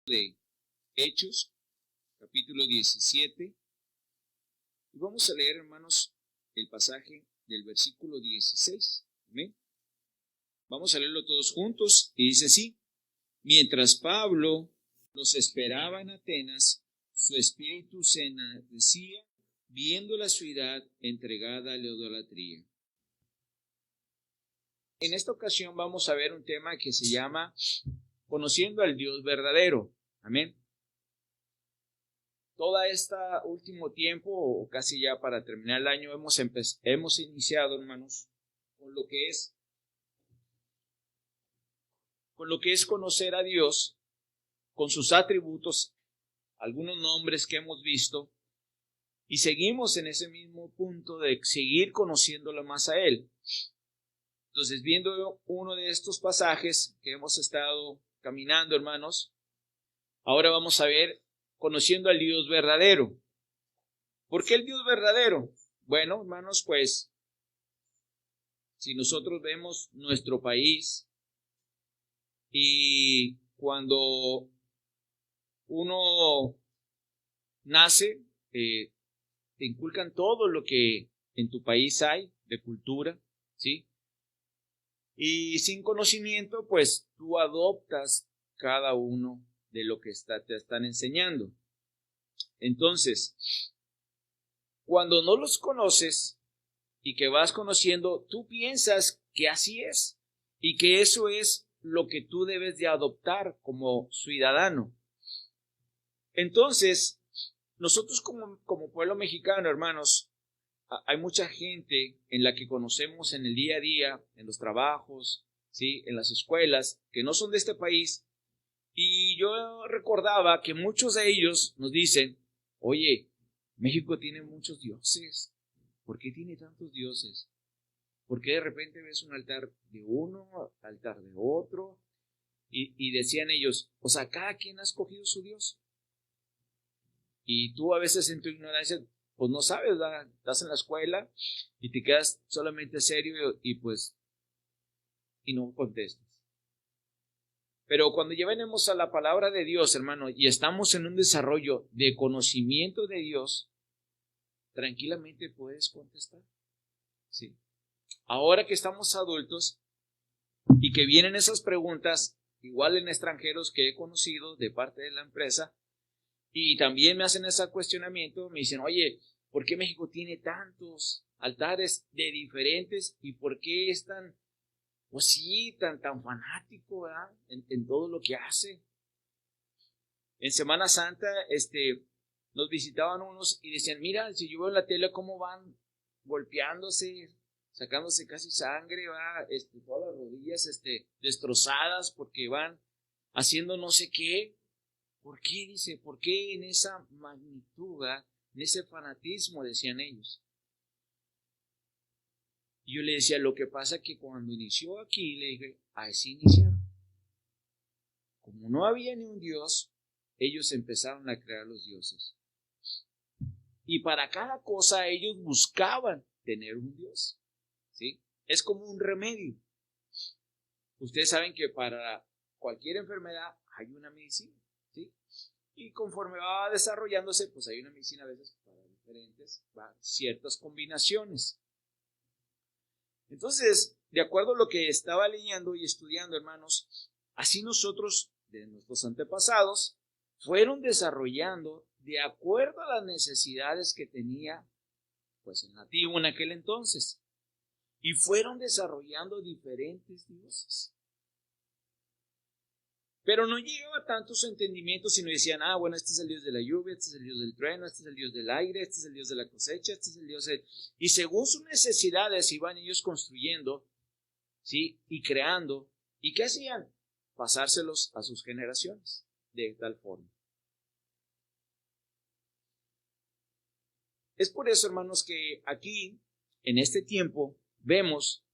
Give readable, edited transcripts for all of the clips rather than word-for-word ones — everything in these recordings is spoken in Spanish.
de Hechos, capítulo 17. Y vamos a leer, hermanos, el pasaje del versículo 16. ¿Amén? Vamos a leerlo todos juntos. Y dice así: mientras Pablo los esperaba en Atenas, su espíritu se enardecía viendo la ciudad entregada a la idolatría. En esta ocasión vamos a ver un tema que se llama Conociendo al Dios verdadero. Amén. Todo este último tiempo, o casi ya para terminar el año, hemos iniciado, hermanos, con lo que es conocer a Dios, con sus atributos, algunos nombres que hemos visto, y seguimos en ese mismo punto de seguir conociéndolo más a Él. Entonces, viendo uno de estos pasajes que hemos estado caminando, hermanos, ahora vamos a ver conociendo al Dios verdadero. ¿Por qué el Dios verdadero? Bueno, hermanos, pues, si nosotros vemos nuestro país y cuando uno nace, te inculcan todo lo que en tu país hay de cultura, ¿sí? Y sin conocimiento, pues tú adoptas cada uno de lo que te están enseñando. Entonces, cuando no los conoces y que vas conociendo, tú piensas que así es y que eso es lo que tú debes de adoptar como ciudadano. Entonces, nosotros como pueblo mexicano, hermanos, hay mucha gente en la que conocemos en el día a día, en los trabajos, ¿sí? En las escuelas, que no son de este país. Y yo recordaba que muchos de ellos nos dicen: oye, México tiene muchos dioses. ¿Por qué tiene tantos dioses? ¿Por qué de repente ves un altar de uno, altar de otro? Y decían ellos, o sea, cada quien ha escogido su Dios. Y tú a veces en tu ignorancia, pues no sabes, ¿verdad? Estás en la escuela y te quedas solamente serio y no contestas. Pero cuando ya venimos a la palabra de Dios, hermano, y estamos en un desarrollo de conocimiento de Dios, tranquilamente puedes contestar. Sí. Ahora que estamos adultos y que vienen esas preguntas, igual en extranjeros que he conocido de parte de la empresa, y también me hacen ese cuestionamiento, me dicen: oye, ¿por qué México tiene tantos altares de diferentes y por qué es tan, pues sí, tan fanático, ¿verdad? En todo lo que hace? En Semana Santa, nos visitaban unos y decían: mira, si yo veo en la tele cómo van golpeándose, sacándose casi sangre, va, todas las rodillas, destrozadas porque van haciendo no sé qué. ¿Por qué? Dice, ¿por qué en esa magnitud, en ese fanatismo? Decían ellos. Y yo le decía: lo que pasa es que cuando inició aquí, le dije, así iniciaron. Como no había ni un Dios, ellos empezaron a crear los dioses. Y para cada cosa ellos buscaban tener un Dios, ¿sí? Es como un remedio. Ustedes saben que para cualquier enfermedad hay una medicina, ¿sí? Y conforme va desarrollándose, pues hay una medicina a veces para diferentes, ciertas combinaciones. Entonces, de acuerdo a lo que estaba leyendo y estudiando, hermanos, así nosotros, de nuestros antepasados, fueron desarrollando de acuerdo a las necesidades que tenía, pues, el nativo en aquel entonces. Y fueron desarrollando diferentes dioses. Pero no llegaba tanto su entendimiento, sino decían: bueno, este es el Dios de la lluvia, este es el Dios del trueno, este es el Dios del aire, este es el Dios de la cosecha, este es el Dios de... Y según sus necesidades iban ellos construyendo, ¿sí? Y creando. ¿Y qué hacían? Pasárselos a sus generaciones, de tal forma. Es por eso, hermanos, que aquí, en este tiempo, vemos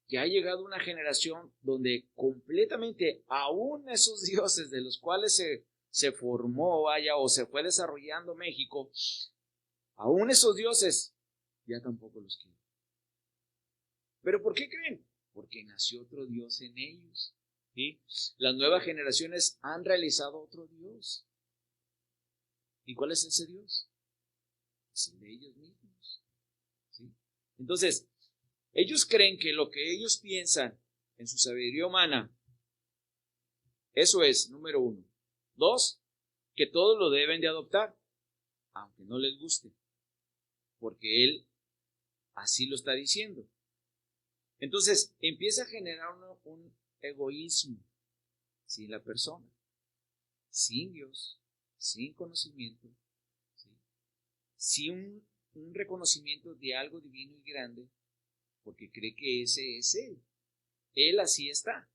que ha llegado una generación donde completamente aún esos dioses de los cuales se formó, o se fue desarrollando México, aún esos dioses ya tampoco los quieren. ¿Pero por qué creen? Porque nació otro Dios en ellos. ¿sí? Las nuevas generaciones han realizado otro Dios. ¿Y cuál es ese Dios? Es el de ellos mismos, ¿sí? Entonces, ellos creen que lo que ellos piensan en su sabiduría humana, eso es, número 1. 2, que todos lo deben de adoptar, aunque no les guste, porque Él así lo está diciendo. Entonces, empieza a generar un egoísmo sin la persona, sin Dios, sin conocimiento, ¿sí? Sin un reconocimiento de algo divino y grande, porque cree que ese es Él. Él así está.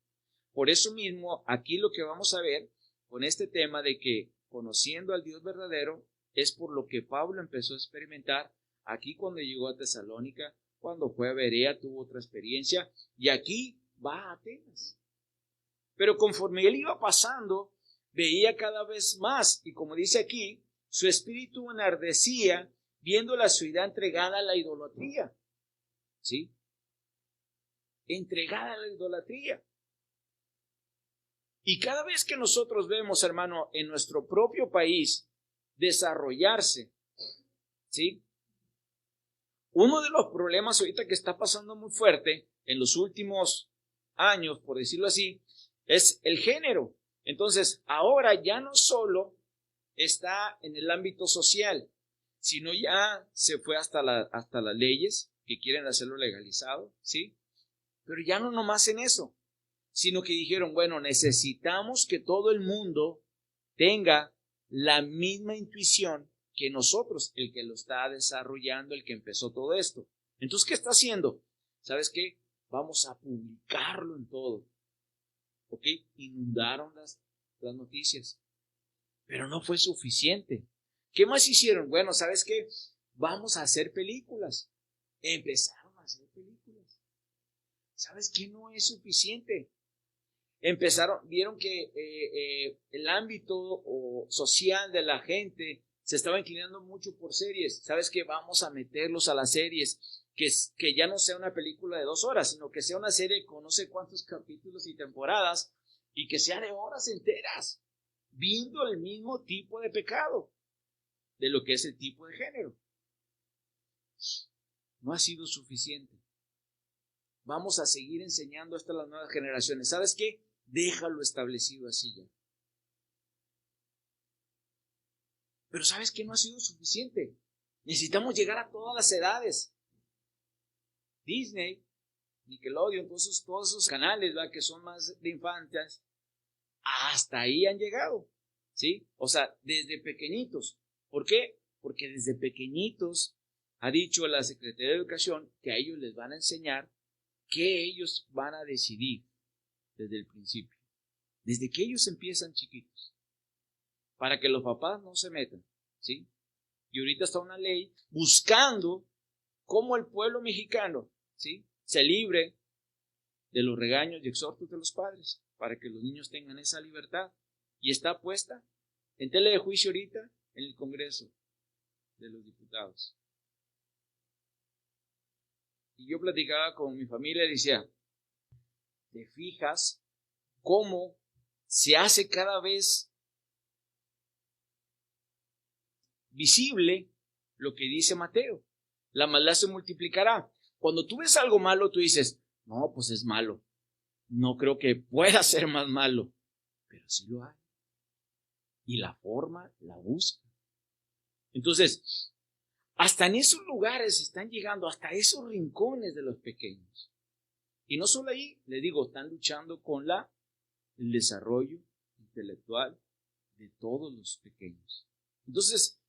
Por eso mismo, aquí lo que vamos a ver con este tema de que conociendo al Dios verdadero es por lo que Pablo empezó a experimentar aquí cuando llegó a Tesalónica, cuando fue a Berea tuvo otra experiencia y aquí va a Atenas. Pero conforme él iba pasando, veía cada vez más y como dice aquí, su espíritu enardecía viendo la ciudad entregada a la idolatría. ¿Sí? Entregada a la idolatría. Y cada vez que nosotros vemos, hermano, en nuestro propio país desarrollarse, ¿sí? Uno de los problemas ahorita que está pasando muy fuerte en los últimos años, por decirlo así, es el género. Entonces, ahora ya no solo está en el ámbito social, sino ya se fue hasta las leyes que quieren hacerlo legalizado, ¿sí? Pero ya no nomás en eso, sino que dijeron, bueno, necesitamos que todo el mundo tenga la misma intuición que nosotros, el que lo está desarrollando, el que empezó todo esto. Entonces, ¿qué está haciendo? ¿Sabes qué? Vamos a publicarlo en todo. ¿Ok? Inundaron las noticias. Pero no fue suficiente. ¿Qué más hicieron? Bueno, ¿sabes qué? Vamos a hacer películas. Empezaron a hacer películas. ¿Sabes qué? No es suficiente. Vieron que el ámbito social de la gente se estaba inclinando mucho por series. ¿Sabes qué? Vamos a meterlos a las series, que ya no sea una película de 2 horas, sino que sea una serie con no sé cuántos capítulos y temporadas, y que sea de horas enteras, viendo el mismo tipo de pecado, de lo que es el tipo de género. No ha sido suficiente. Vamos a seguir enseñando esto a las nuevas generaciones. ¿Sabes qué? Déjalo establecido así ya. Pero ¿sabes qué? No ha sido suficiente. Necesitamos llegar a todas las edades. Disney, Nickelodeon, todos esos canales, ¿verdad?, que son más de infantes, hasta ahí han llegado, ¿sí? O sea, desde pequeñitos. ¿Por qué? Porque desde pequeñitos ha dicho la Secretaría de Educación que a ellos les van a enseñar que ellos van a decidir desde el principio, desde que ellos empiezan chiquitos, para que los papás no se metan, ¿sí? Y ahorita está una ley buscando cómo el pueblo mexicano, ¿sí?, se libre de los regaños y exhortos de los padres, para que los niños tengan esa libertad. Y está puesta en tela de juicio ahorita en el Congreso de los Diputados. Y yo platicaba con mi familia y decía, ¿te fijas cómo se hace cada vez visible lo que dice Mateo? La maldad se multiplicará. Cuando tú ves algo malo, tú dices, no, pues es malo. No creo que pueda ser más malo. Pero sí lo hay. Y la forma la busca. Entonces, hasta en esos lugares están llegando, hasta esos rincones de los pequeños. Y no solo ahí, les digo, están luchando con el desarrollo intelectual de todos los pequeños. Entonces,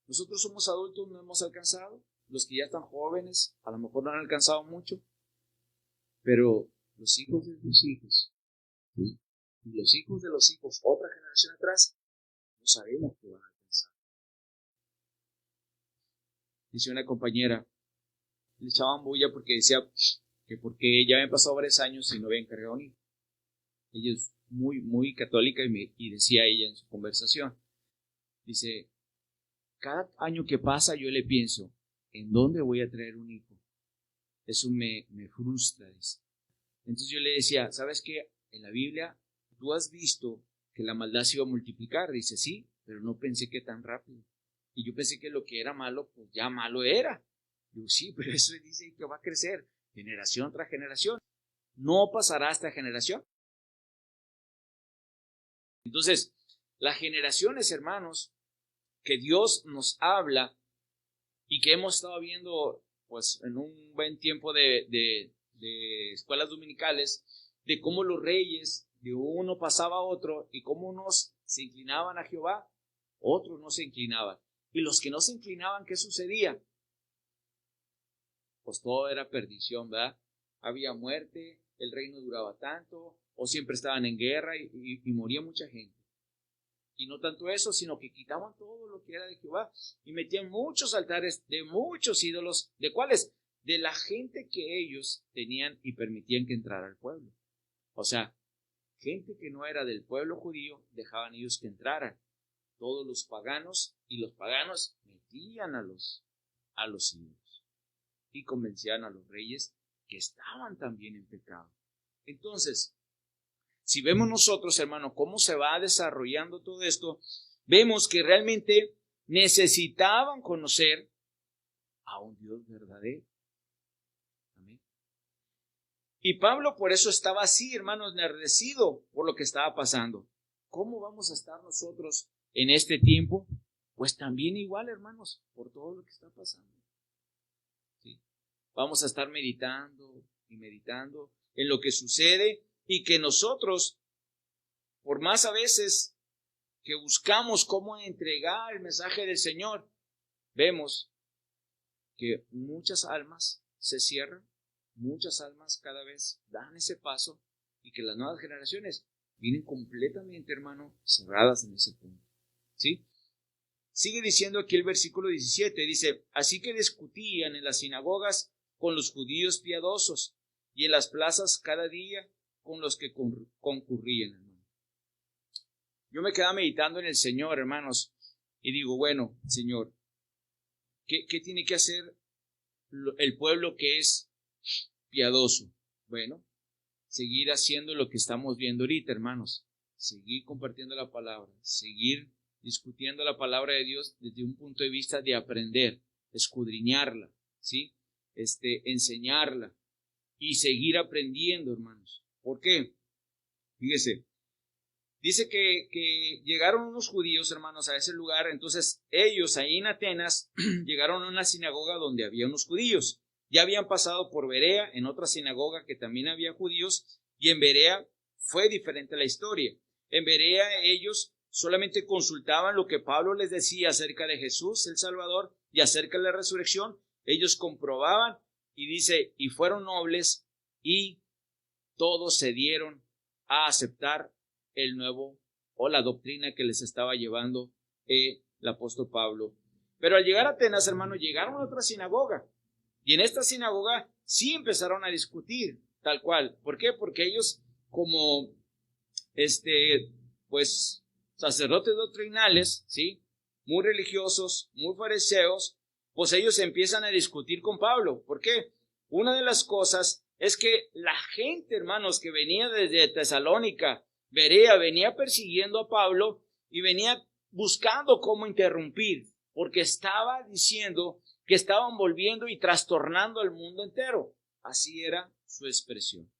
nosotros somos adultos, no hemos alcanzado. Los que ya están jóvenes, a lo mejor no han alcanzado mucho. Pero los hijos de los hijos, ¿sí?, y los hijos de los hijos, otra generación atrás, no sabemos qué van a alcanzar. Dice una compañera, le echaban bulla porque decía que porque ya habían pasado varios años y no habían cargado un hijo. Ella es muy, muy católica y decía ella en su conversación, dice, cada año que pasa yo le pienso, ¿en dónde voy a traer un hijo? Eso me frustra, dice. Entonces yo le decía, ¿sabes qué? en la Biblia tú has visto que la maldad se iba a multiplicar. Dice, sí, pero no pensé que tan rápido. Y yo pensé que lo que era malo, pues ya malo era. Digo, sí, pero eso dice que va a crecer generación tras generación. No pasará esta generación. Entonces, las generaciones, hermanos, que Dios nos habla y que hemos estado viendo pues en un buen tiempo de escuelas dominicales, de cómo los reyes de uno pasaba a otro y cómo unos se inclinaban a Jehová, otros no se inclinaban. Y los que no se inclinaban, ¿qué sucedía? Pues todo era perdición, ¿verdad? Había muerte, el reino duraba tanto, o siempre estaban en guerra y moría mucha gente. Y no tanto eso, sino que quitaban todo lo que era de Jehová y metían muchos altares de muchos ídolos. ¿De cuáles? De la gente que ellos tenían y permitían que entrara al pueblo. O sea, gente que no era del pueblo judío, dejaban ellos que entraran. Todos los paganos, y los paganos metían a los ídolos y convencían a los reyes que estaban también en pecado. Entonces, si vemos nosotros, hermano, cómo se va desarrollando todo esto, vemos que realmente necesitaban conocer a un Dios verdadero. Amén. Y Pablo por eso estaba así, hermanos, enardecido por lo que estaba pasando. ¿Cómo vamos a estar nosotros en este tiempo? Pues también igual, hermanos, por todo lo que está pasando. ¿Sí? Vamos a estar meditando y meditando en lo que sucede y que nosotros, por más a veces que buscamos cómo entregar el mensaje del Señor, vemos que muchas almas se cierran, muchas almas cada vez dan ese paso y que las nuevas generaciones vienen completamente, hermano, cerradas en ese punto. ¿Sí? Sigue diciendo aquí el versículo 17, dice, así que discutían en las sinagogas con los judíos piadosos y en las plazas cada día con los que concurrían, hermano. Yo me quedaba meditando en el Señor, hermanos, y digo, bueno, Señor, ¿qué tiene que hacer el pueblo que es piadoso? Bueno, seguir haciendo lo que estamos viendo ahorita, hermanos, seguir compartiendo la palabra, seguir discutiendo la palabra de Dios desde un punto de vista de aprender, escudriñarla, ¿sí? Enseñarla y seguir aprendiendo, hermanos. ¿Por qué? Fíjese, dice que llegaron unos judíos, hermanos, a ese lugar. Entonces ellos ahí en Atenas llegaron a una sinagoga donde había unos judíos. Ya habían pasado por Berea, en otra sinagoga que también había judíos, y en Berea fue diferente la historia. En Berea ellos solamente consultaban lo que Pablo les decía acerca de Jesús, el Salvador, y acerca de la resurrección. Ellos comprobaban y dice, y fueron nobles y todos se dieron a aceptar el nuevo o la doctrina que les estaba llevando el apóstol Pablo. Pero al llegar a Atenas, hermano, llegaron a otra sinagoga. Y en esta sinagoga sí empezaron a discutir, tal cual. ¿Por qué? Porque ellos, como pues sacerdotes doctrinales, ¿sí? Muy religiosos, muy fariseos, pues ellos empiezan a discutir con Pablo. ¿Por qué? Una de las cosas es que la gente, hermanos, que venía desde Tesalónica, Berea, venía persiguiendo a Pablo y venía buscando cómo interrumpir, porque estaba diciendo que estaban volviendo y trastornando al mundo entero. Así era su expresión.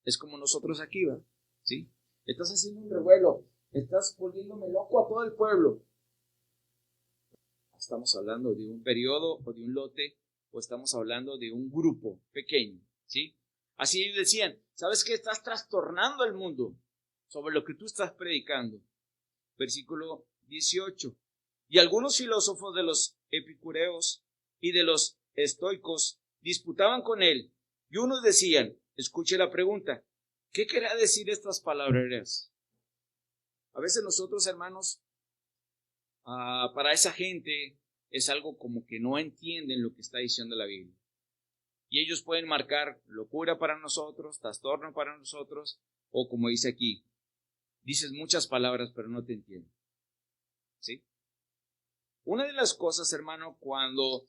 Es como nosotros aquí, ¿verdad? ¿Sí? Estás haciendo un revuelo, estás volviéndome loco a todo el pueblo. Estamos hablando de un periodo o de un lote, o estamos hablando de un grupo pequeño, ¿sí? Así ellos decían, ¿sabes qué? Estás trastornando al mundo sobre lo que tú estás predicando. Versículo 18. Y algunos filósofos de los epicureos y de los estoicos disputaban con él, y unos decían, escuche la pregunta, ¿qué querrá decir estas palabreras? A veces nosotros, hermanos, para esa gente es algo como que no entienden lo que está diciendo la Biblia. Y ellos pueden marcar locura para nosotros, trastorno para nosotros, o como dice aquí, dices muchas palabras pero no te entiendo. ¿Sí? Una de las cosas, hermano, cuando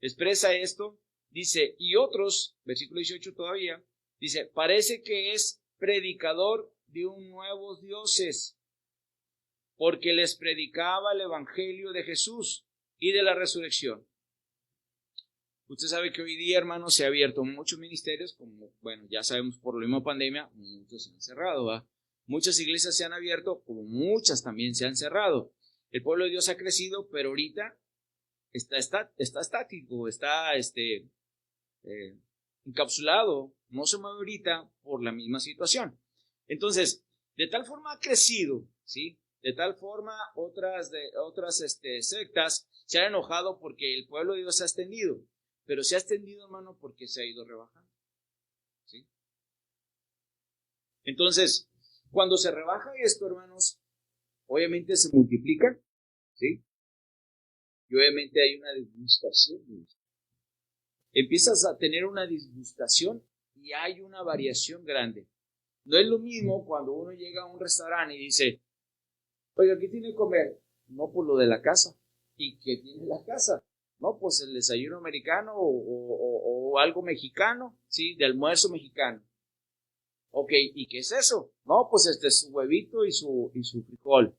expresa esto, dice, y otros, versículo 18 todavía, dice, parece que es predicador de un nuevos dioses, porque les predicaba el evangelio de Jesús y de la resurrección. Usted sabe que hoy día, hermanos, se han abierto muchos ministerios, como, bueno, ya sabemos por la misma pandemia, muchos se han cerrado, ¿va? Muchas iglesias se han abierto, como muchas también se han cerrado. El pueblo de Dios ha crecido, pero ahorita está estático, está encapsulado, no se mueve ahorita por la misma situación. Entonces, de tal forma ha crecido, ¿sí? De tal forma otras sectas se han enojado porque el pueblo de Dios se ha extendido, pero se ha extendido, hermano, porque se ha ido rebajando, ¿sí? Entonces, cuando se rebaja esto, hermanos, obviamente se multiplica, ¿sí? Y obviamente hay una disgustación. Empiezas a tener una disgustación y hay una variación grande. No es lo mismo cuando uno llega a un restaurante y dice, oiga, ¿qué tiene que comer? No, pues lo de la casa. ¿Y qué tiene la casa? No, pues el desayuno americano o algo mexicano, ¿sí? De almuerzo mexicano. Ok, ¿y qué es eso? No, pues su huevito y su frijol.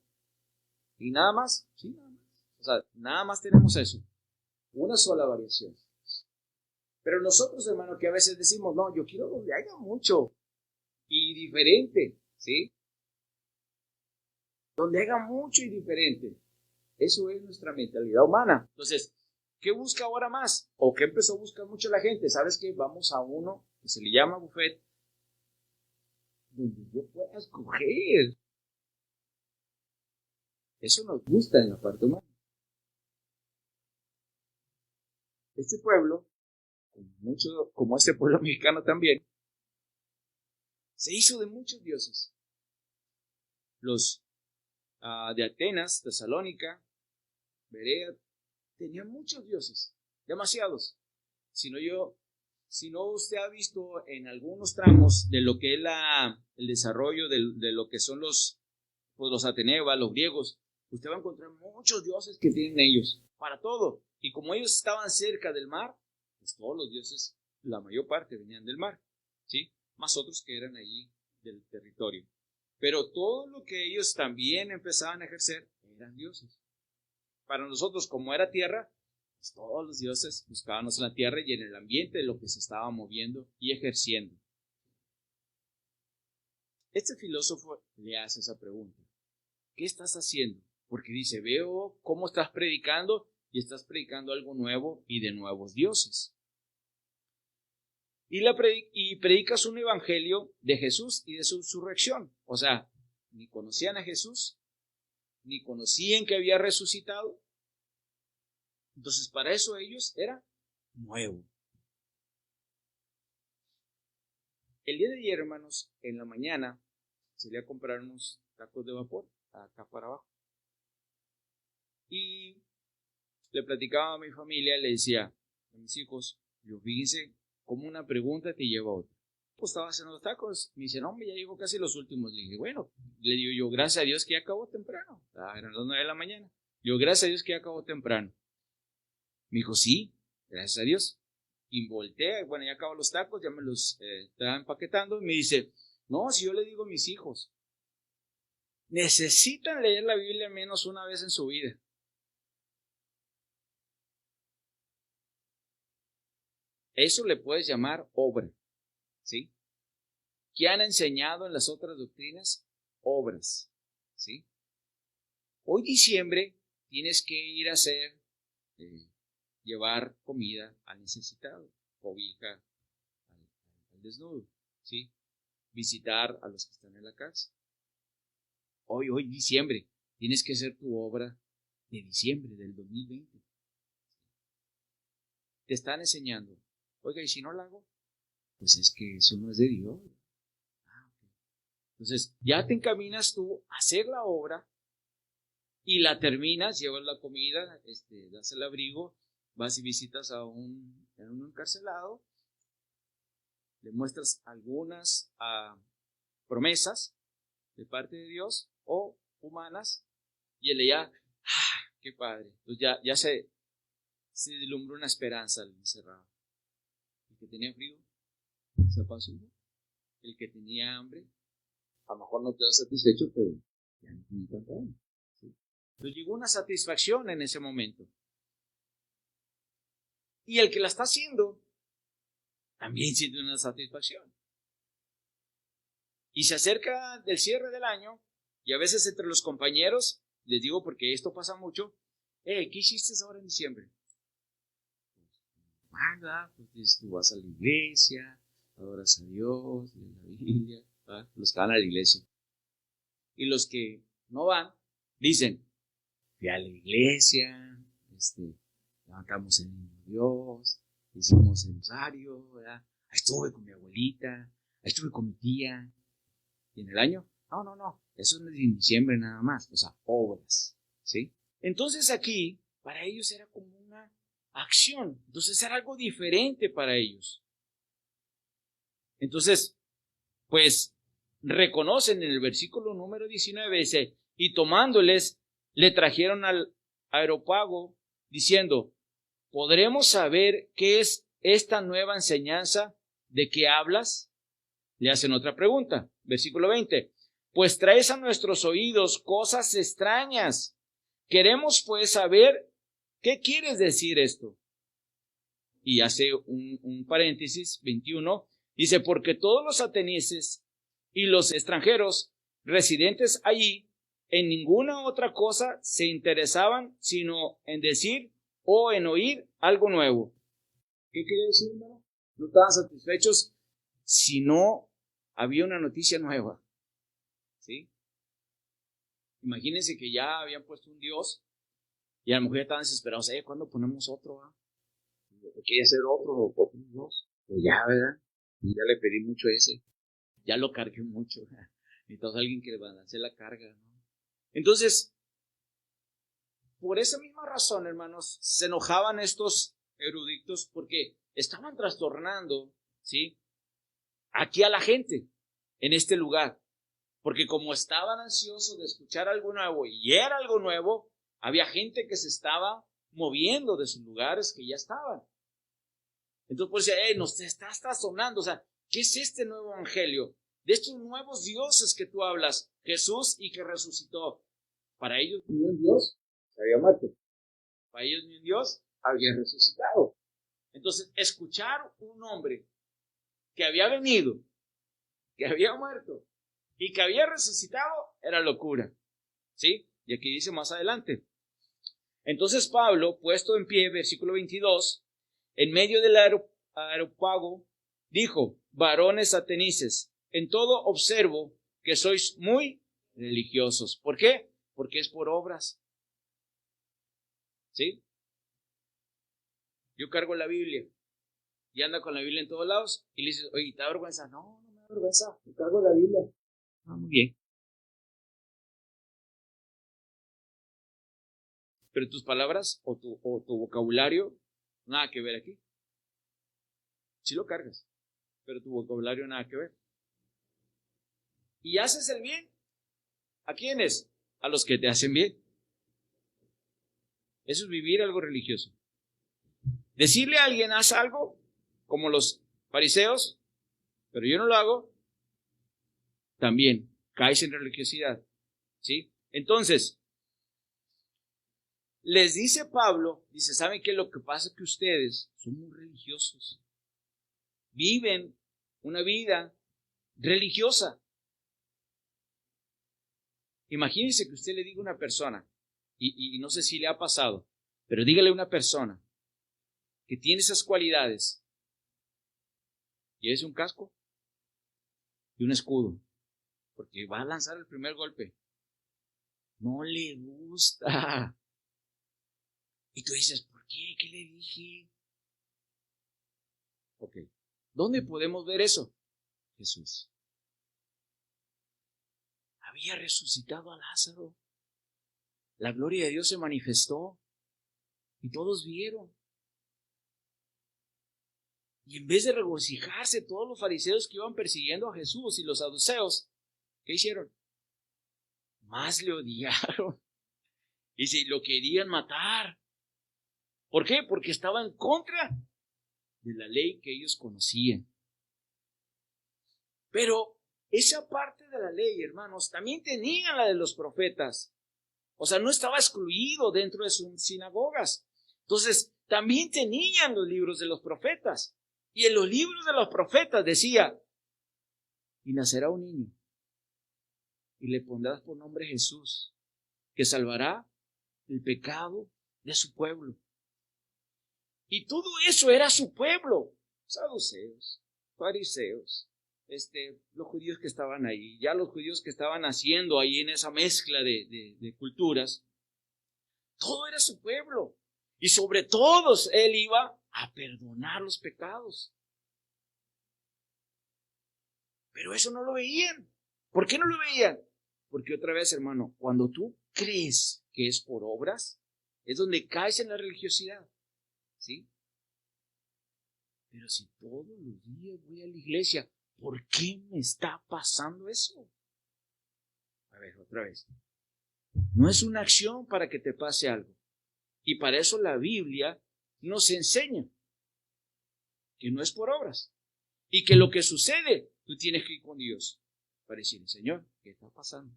¿Y nada más? Sí, nada más. O sea, nada más tenemos eso. Una sola variación. Pero nosotros, hermano, que a veces decimos, no, yo quiero donde haya mucho y diferente, ¿sí? Donde haya mucho y diferente. Eso es nuestra mentalidad humana. Entonces, ¿qué busca ahora más? ¿O qué empezó a buscar mucho la gente? ¿Sabes qué? Vamos a uno que se le llama buffet, donde yo pueda escoger. Eso nos gusta en la parte humana. Este pueblo, como este pueblo mexicano también, se hizo de muchos dioses. Los de Atenas, Tesalónica, Berea, tenían muchos dioses, demasiados. Si no usted ha visto en algunos tramos de lo que es el desarrollo de lo que son los atenebas, los griegos, usted va a encontrar muchos dioses que tienen ellos, para todo. Y como ellos estaban cerca del mar, pues todos los dioses, la mayor parte venían del mar, ¿sí? Más otros que eran allí del territorio. Pero todo lo que ellos también empezaban a ejercer eran dioses. Para nosotros, como era tierra, pues todos los dioses buscábamos en la tierra y en el ambiente de lo que se estaba moviendo y ejerciendo. Este filósofo le hace esa pregunta. ¿Qué estás haciendo? Porque dice, veo cómo estás predicando y estás predicando algo nuevo y de nuevos dioses. Y predicas un evangelio de Jesús y de su resurrección. O sea, ni conocían a Jesús, ni conocían que había resucitado. Entonces, para eso ellos era nuevo. El día de ayer, hermanos, en la mañana, salí a comprar unos tacos de vapor, acá para abajo. Y le platicaba a mi familia, le decía a mis hijos, yo fíjense cómo una pregunta te lleva a otra. Pues estaba haciendo los tacos, me dice, no, ya llegó casi los últimos. Le dije, bueno, le digo yo, gracias a Dios que ya acabó temprano. Eran las 9 de la mañana. Le digo, gracias a Dios que ya acabó temprano. Me dijo, sí, gracias a Dios. Y voltea, bueno, ya acabó los tacos, ya me los estaba empaquetando. Y me dice, no, si yo le digo a mis hijos, necesitan leer la Biblia menos una vez en su vida. Eso le puedes llamar obra, ¿sí? ¿Qué han enseñado en las otras doctrinas? Obras, ¿sí? Hoy diciembre tienes que ir a hacer, llevar comida al necesitado, cobija al desnudo, ¿sí? Visitar a los que están en la casa. Hoy diciembre, tienes que hacer tu obra de diciembre del 2020. Te están enseñando. Oiga, ¿y si no la hago? Pues es que eso no es de Dios. Okay. Entonces, ya te encaminas tú a hacer la obra y la terminas, llevas la comida, das el abrigo, vas y visitas a un encarcelado, le muestras algunas promesas de parte de Dios o humanas y él ya, qué padre. Entonces ya se deslumbró una esperanza al encerrado. El que tenía frío se apaciguó. el que tenía hambre, a lo mejor no quedó satisfecho, pero ya no tenía tanta hambre. ¿Sí? Entonces llegó una satisfacción en ese momento. Y el que la está haciendo también siente una satisfacción. Y se acerca del cierre del año, y a veces entre los compañeros, les digo porque esto pasa mucho, ¿qué hiciste ahora en diciembre? Nada, pues tú vas a la iglesia, adoras a Dios, lees la Biblia, ¿verdad? Los que van a la iglesia. Y los que no van, dicen, fui a la iglesia, levantamos el niño Dios, hicimos el rosario, ¿verdad? Estuve con mi abuelita, estuve con mi tía. ¿Y en el año? No, eso no es en diciembre nada más, o sea, obras, ¿sí? Entonces aquí, para ellos era como una acción, entonces era algo diferente para ellos. Entonces, pues, reconocen en el versículo número 19, dice, y tomándoles, le trajeron al Areópago, diciendo, ¿podremos saber qué es esta nueva enseñanza de que hablas? Le hacen otra pregunta, versículo 20, pues traes a nuestros oídos cosas extrañas. Queremos pues saber qué quieres decir esto. Y hace un paréntesis, 21, dice, porque todos los atenienses y los extranjeros residentes allí en ninguna otra cosa se interesaban sino en decir o en oír algo nuevo. ¿Qué quiere decir, hermano? No estaban satisfechos si no había una noticia nueva. ¿Sí? Imagínense que ya habían puesto un Dios y a lo mejor ya estaban desesperados. ¿Cuándo ponemos otro? ¿Quiere hacer otro Dios? Pues ya, ¿verdad? Y ya le pedí mucho ese. Ya lo cargué mucho. Entonces alguien que le balance la carga, ¿no? Entonces, por esa misma razón, hermanos, se enojaban estos eruditos porque estaban trastornando, ¿sí?, aquí a la gente en este lugar. Porque como estaban ansiosos de escuchar algo nuevo y era algo nuevo, había gente que se estaba moviendo de sus lugares que ya estaban. Entonces, pues decía, nos estás trastornando. O sea, ¿qué es este nuevo evangelio? De estos nuevos dioses que tú hablas, Jesús y que resucitó. Para ellos ni un Dios se había muerto. Para ellos ni un Dios había resucitado. Entonces, escuchar un hombre que había venido, que había muerto y que había resucitado era locura. ¿Sí? Y aquí dice más adelante. Entonces Pablo, puesto en pie, versículo 22, en medio del Areópago, dijo, varones atenienses, en todo observo que sois muy religiosos. ¿Por qué? Porque es por obras. ¿Sí? Yo cargo la Biblia y anda con la Biblia en todos lados y le dices, oye, ¿te da vergüenza? No, no me da vergüenza, yo cargo la Biblia. Muy bien. Pero tus palabras o tu vocabulario, nada que ver aquí. Sí lo cargas, pero tu vocabulario nada que ver. ¿Y haces el bien? ¿A quiénes? A los que te hacen bien. Eso es vivir algo religioso. Decirle a alguien, haz algo, como los fariseos, pero yo no lo hago, también caes en religiosidad. ¿Sí? Entonces, les dice Pablo, dice, ¿saben qué? Lo que pasa es que ustedes son muy religiosos. Viven una vida religiosa. Imagínense que usted le diga a una persona, y no sé si le ha pasado, pero dígale a una persona que tiene esas cualidades, llévese un casco y un escudo, porque va a lanzar el primer golpe. No le gusta. Y tú dices, ¿por qué? ¿Qué le dije? Ok, ¿dónde podemos ver eso? Jesús había resucitado a Lázaro. La gloria de Dios se manifestó y todos vieron. Y en vez de regocijarse todos los fariseos que iban persiguiendo a Jesús y los saduceos, ¿qué hicieron? Más le odiaron. Y si lo querían matar. ¿Por qué? Porque estaba en contra de la ley que ellos conocían. Pero esa parte de la ley, hermanos, también tenían la de los profetas. O sea, no estaba excluido dentro de sus sinagogas. Entonces, también tenían los libros de los profetas. Y en los libros de los profetas decía, y nacerá un niño, y le pondrás por nombre Jesús, que salvará el pecado de su pueblo. Y todo eso era su pueblo. Saduceos, fariseos, los judíos que estaban ahí, ya los judíos que estaban haciendo ahí en esa mezcla de culturas, todo era su pueblo. Y sobre todos él iba a perdonar los pecados. Pero eso no lo veían. ¿Por qué no lo veían? Porque otra vez, hermano, cuando tú crees que es por obras, es donde caes en la religiosidad. ¿Sí? Pero si todos los días voy a la iglesia, ¿por qué me está pasando eso? A ver, otra vez. No es una acción para que te pase algo. Y para eso la Biblia nos enseña que no es por obras. Y que lo que sucede, tú tienes que ir con Dios para decirle, Señor, ¿qué está pasando?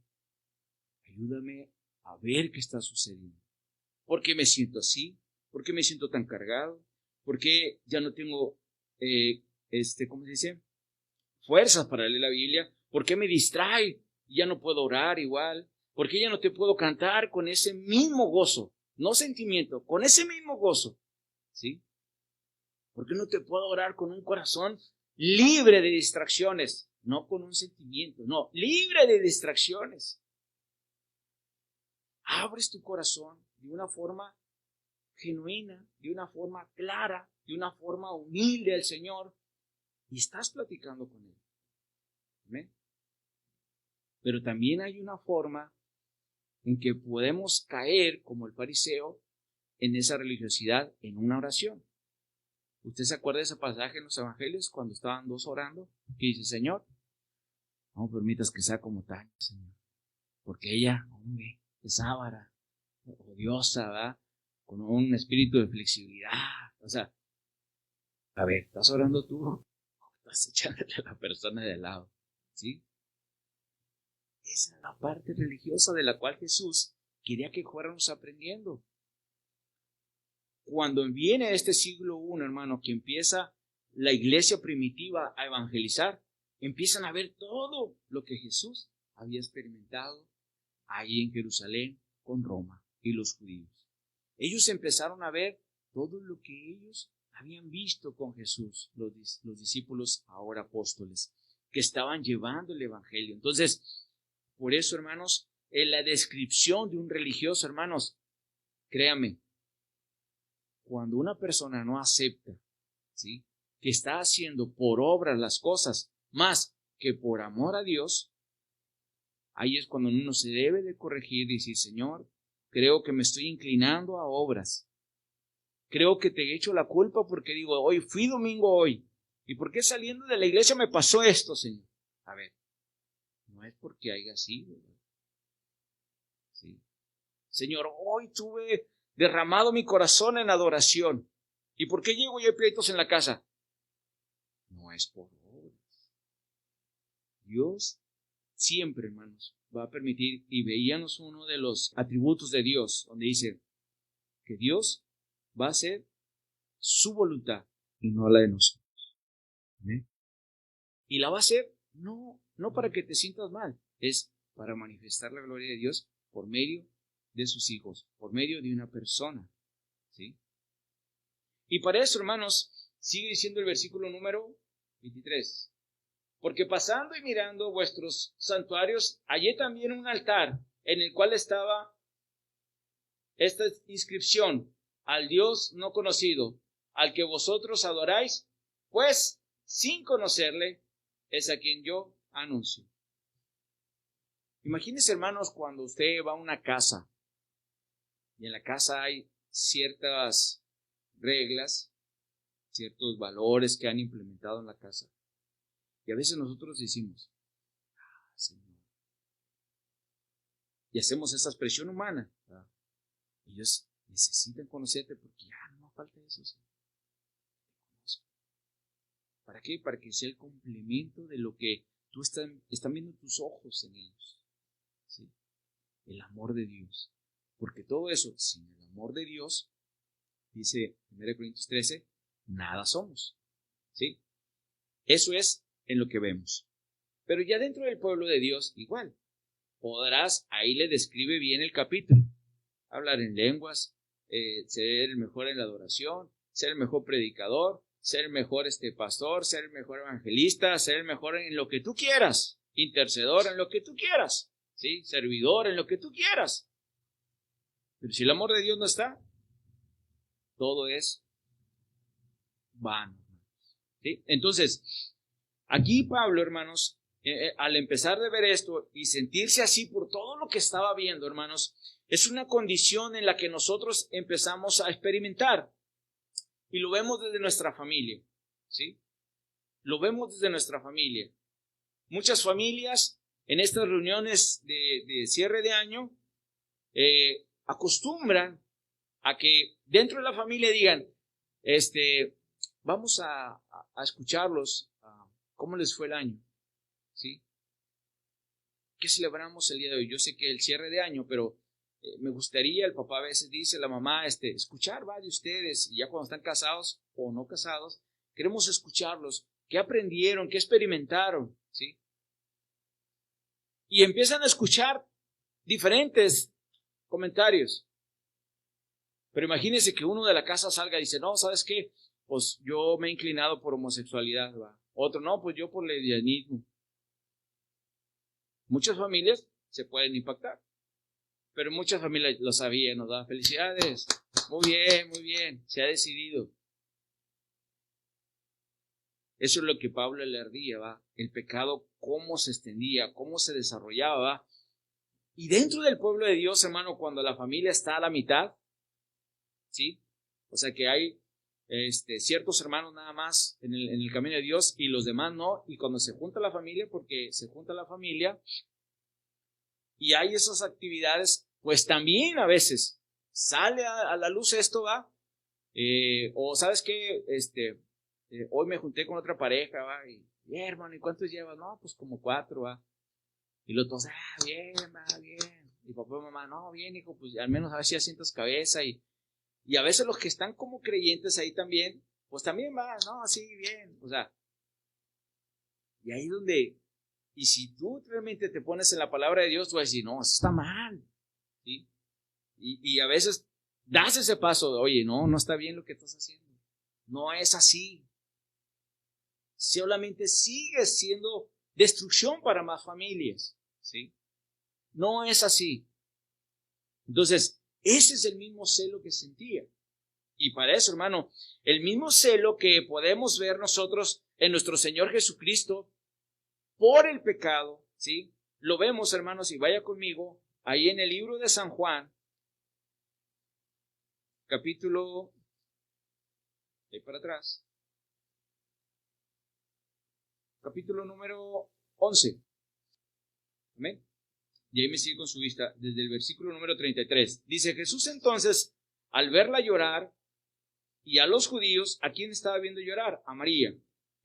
Ayúdame a ver qué está sucediendo. ¿Por qué me siento así? ¿Por qué me siento tan cargado? ¿Por qué ya no tengo, ¿cómo se dice? Fuerzas para leer la Biblia. ¿Por qué me distrae y ya no puedo orar igual? ¿Por qué ya no te puedo cantar con ese mismo gozo? No sentimiento, con ese mismo gozo. ¿Sí? ¿Por qué no te puedo orar con un corazón libre de distracciones? No con un sentimiento, no, libre de distracciones. Abres tu corazón de una forma genuina, de una forma clara, de una forma humilde al Señor y estás platicando con Él. ¿Amén? Pero también hay una forma en que podemos caer, como el fariseo, en esa religiosidad, en una oración. ¿Usted se acuerda de ese pasaje en los evangelios cuando estaban dos orando? Que dice, Señor, no permitas que sea como tal, Señor. Porque ella, hombre, es ávara, odiosa, ¿verdad? Con un espíritu de flexibilidad. O sea, a ver, ¿estás orando tú o estás echándole a la persona de al lado? ¿Sí? Esa es la parte religiosa de la cual Jesús quería que fuéramos aprendiendo. Cuando viene este siglo I, hermano, que empieza la iglesia primitiva a evangelizar, empiezan a ver todo lo que Jesús había experimentado ahí en Jerusalén con Roma y los judíos. Ellos empezaron a ver todo lo que ellos habían visto con Jesús, los discípulos ahora apóstoles, que estaban llevando el evangelio. Entonces, por eso, hermanos, en la descripción de un religioso, hermanos, créame, cuando una persona no acepta, ¿sí?, que está haciendo por obras las cosas más que por amor a Dios, ahí es cuando uno se debe de corregir y decir, Señor, creo que me estoy inclinando a obras. Creo que te he hecho la culpa porque digo, hoy fui domingo hoy. ¿Y por qué saliendo de la iglesia me pasó esto, Señor? A ver, no es porque haya sido. ¿Sí? Señor, hoy tuve derramado mi corazón en adoración. ¿Y por qué llego y hay pleitos en la casa? No es por obras. Dios siempre, hermanos, va a permitir, y veíamos uno de los atributos de Dios, donde dice que Dios va a hacer su voluntad y no la de nosotros. ¿Eh? Y la va a hacer no para que te sientas mal, es para manifestar la gloria de Dios por medio de sus hijos, por medio de una persona. ¿Sí? Y para eso, hermanos, sigue diciendo el versículo número 23. Porque pasando y mirando vuestros santuarios, hallé también un altar en el cual estaba esta inscripción: al Dios no conocido, al que vosotros adoráis, pues sin conocerle, es a quien yo anuncio. Imagínense, hermanos, cuando usted va a una casa y en la casa hay ciertas reglas, ciertos valores que han implementado en la casa. Y a veces nosotros decimos, Señor, y hacemos esa expresión humana, ¿verdad? Ellos necesitan conocerte porque ya no falta eso, Señor. ¿Para qué? Para que sea el complemento de lo que están viendo tus ojos en ellos. ¿Sí? El amor de Dios. Porque todo eso, sin el amor de Dios, dice 1 Corintios 13, nada somos. ¿Sí? Eso es en lo que vemos. Pero ya dentro del pueblo de Dios, igual. Ahí le describe bien el capítulo. Hablar en lenguas, ser el mejor en la adoración, ser el mejor predicador, ser el mejor pastor, ser el mejor evangelista, ser el mejor en lo que tú quieras, intercedor en lo que tú quieras, ¿sí? Servidor en lo que tú quieras. Pero si el amor de Dios no está, todo es vano. ¿Sí? Entonces, aquí Pablo, hermanos, al empezar de ver esto y sentirse así por todo lo que estaba viendo, hermanos, es una condición en la que nosotros empezamos a experimentar. Y lo vemos desde nuestra familia, ¿sí? Lo vemos desde nuestra familia. Muchas familias en estas reuniones de cierre de año acostumbran a que dentro de la familia digan, vamos a escucharlos, cómo les fue el año, ¿sí? ¿Qué celebramos el día de hoy? Yo sé que el cierre de año, pero me gustaría, el papá a veces dice, la mamá, escuchar de ustedes, y ya cuando están casados o no casados, queremos escucharlos, qué aprendieron, qué experimentaron, ¿sí? Y empiezan a escuchar diferentes comentarios. Pero imagínense que uno de la casa salga y dice, no, ¿sabes qué? Pues yo me he inclinado por homosexualidad, ¿va? Otro, no, pues yo por lesbianismo. Muchas familias se pueden impactar. Pero muchas familias lo sabían, nos dan felicidades. Muy bien, se ha decidido. Eso es lo que Pablo le ardía, ¿va? El pecado, cómo se extendía, cómo se desarrollaba, ¿va? Y dentro del pueblo de Dios, hermano, cuando la familia está a la mitad, ¿sí? O sea que hay ciertos hermanos nada más en el camino de Dios y los demás no. Y cuando se junta la familia, porque se junta la familia, y hay esas actividades, pues también a veces sale a la luz esto, ¿va? O ¿sabes qué? Hoy me junté con otra pareja, ¿va? Y hermano, ¿y cuántos llevas? No, pues como 4, ¿va? Y los dos, bien, va, bien. Y papá y mamá, no, bien, hijo, pues al menos a ver si asientas cabeza. Y a veces los que están como creyentes ahí también, pues también va, no, sí, bien. O sea, y ahí donde... Y si tú realmente te pones en la palabra de Dios, tú vas a decir, no, eso está mal. ¿Sí? Y a veces das ese paso de, oye, no está bien lo que estás haciendo. No es así. Solamente sigue siendo destrucción para más familias. ¿Sí? No es así. Entonces, ese es el mismo celo que sentía. Y para eso, hermano, el mismo celo que podemos ver nosotros en nuestro Señor Jesucristo, por el pecado, ¿sí? Lo vemos, hermanos, y vaya conmigo, ahí en el libro de San Juan, capítulo, ahí para atrás, capítulo número 11, amén, y ahí me sigue con su vista, desde el versículo número 33, dice, Jesús entonces, al verla llorar, y a los judíos, ¿a quién estaba viendo llorar? A María,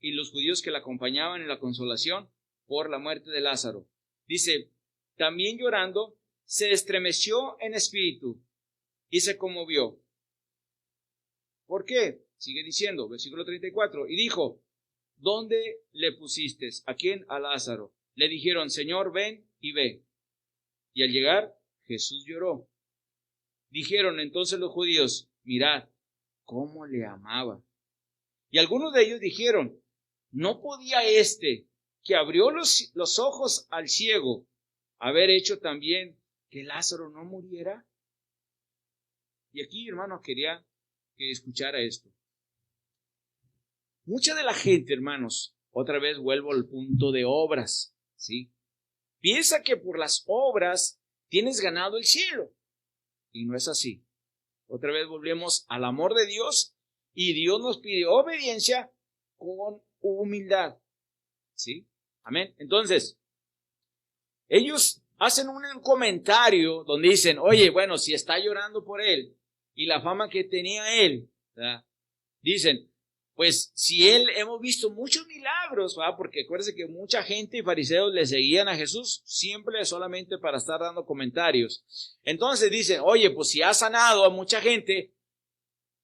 y los judíos que la acompañaban en la consolación, por la muerte de Lázaro. Dice, también llorando, se estremeció en espíritu y se conmovió. ¿Por qué? Sigue diciendo, versículo 34, y dijo, ¿dónde le pusiste? ¿A quién? A Lázaro. Le dijeron, Señor, ven y ve. Y al llegar, Jesús lloró. Dijeron entonces los judíos, mirad, cómo le amaba. Y algunos de ellos dijeron, ¿no podía que abrió los ojos al ciego, haber hecho también que Lázaro no muriera? Y aquí, hermano, quería que escuchara esto. Mucha de la gente, hermanos, otra vez vuelvo al punto de obras, ¿sí? Piensa que por las obras tienes ganado el cielo. Y no es así. Otra vez volvemos al amor de Dios y Dios nos pide obediencia con humildad, ¿sí? Amén. Entonces, ellos hacen un comentario donde dicen, oye, bueno, si está llorando por él y la fama que tenía él, ¿verdad? Dicen, pues si él, hemos visto muchos milagros, ¿va? Porque acuérdense que mucha gente y fariseos le seguían a Jesús siempre solamente para estar dando comentarios. Entonces dicen, oye, pues si ha sanado a mucha gente,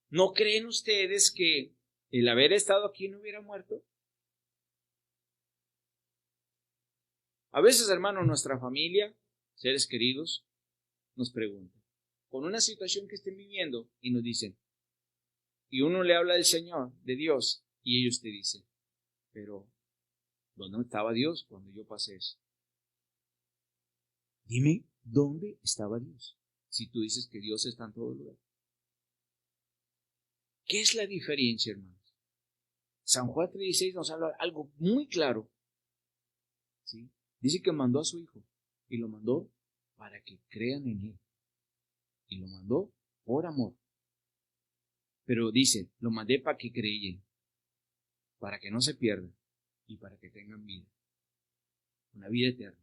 ¿no creen ustedes que el haber estado aquí no hubiera muerto? A veces, hermano, nuestra familia, seres queridos, nos preguntan, con una situación que estén viviendo, y nos dicen, y uno le habla del Señor, de Dios, y ellos te dicen, pero ¿dónde estaba Dios cuando yo pasé eso? Dime, ¿dónde estaba Dios? Si tú dices que Dios está en todo lugar. ¿Qué es la diferencia, hermanos? San Juan 3:16 nos habla algo muy claro, ¿sí? Dice que mandó a su Hijo, y lo mandó para que crean en Él. Y lo mandó por amor. Pero dice, lo mandé para que creyen, para que no se pierdan y para que tengan vida. Una vida eterna.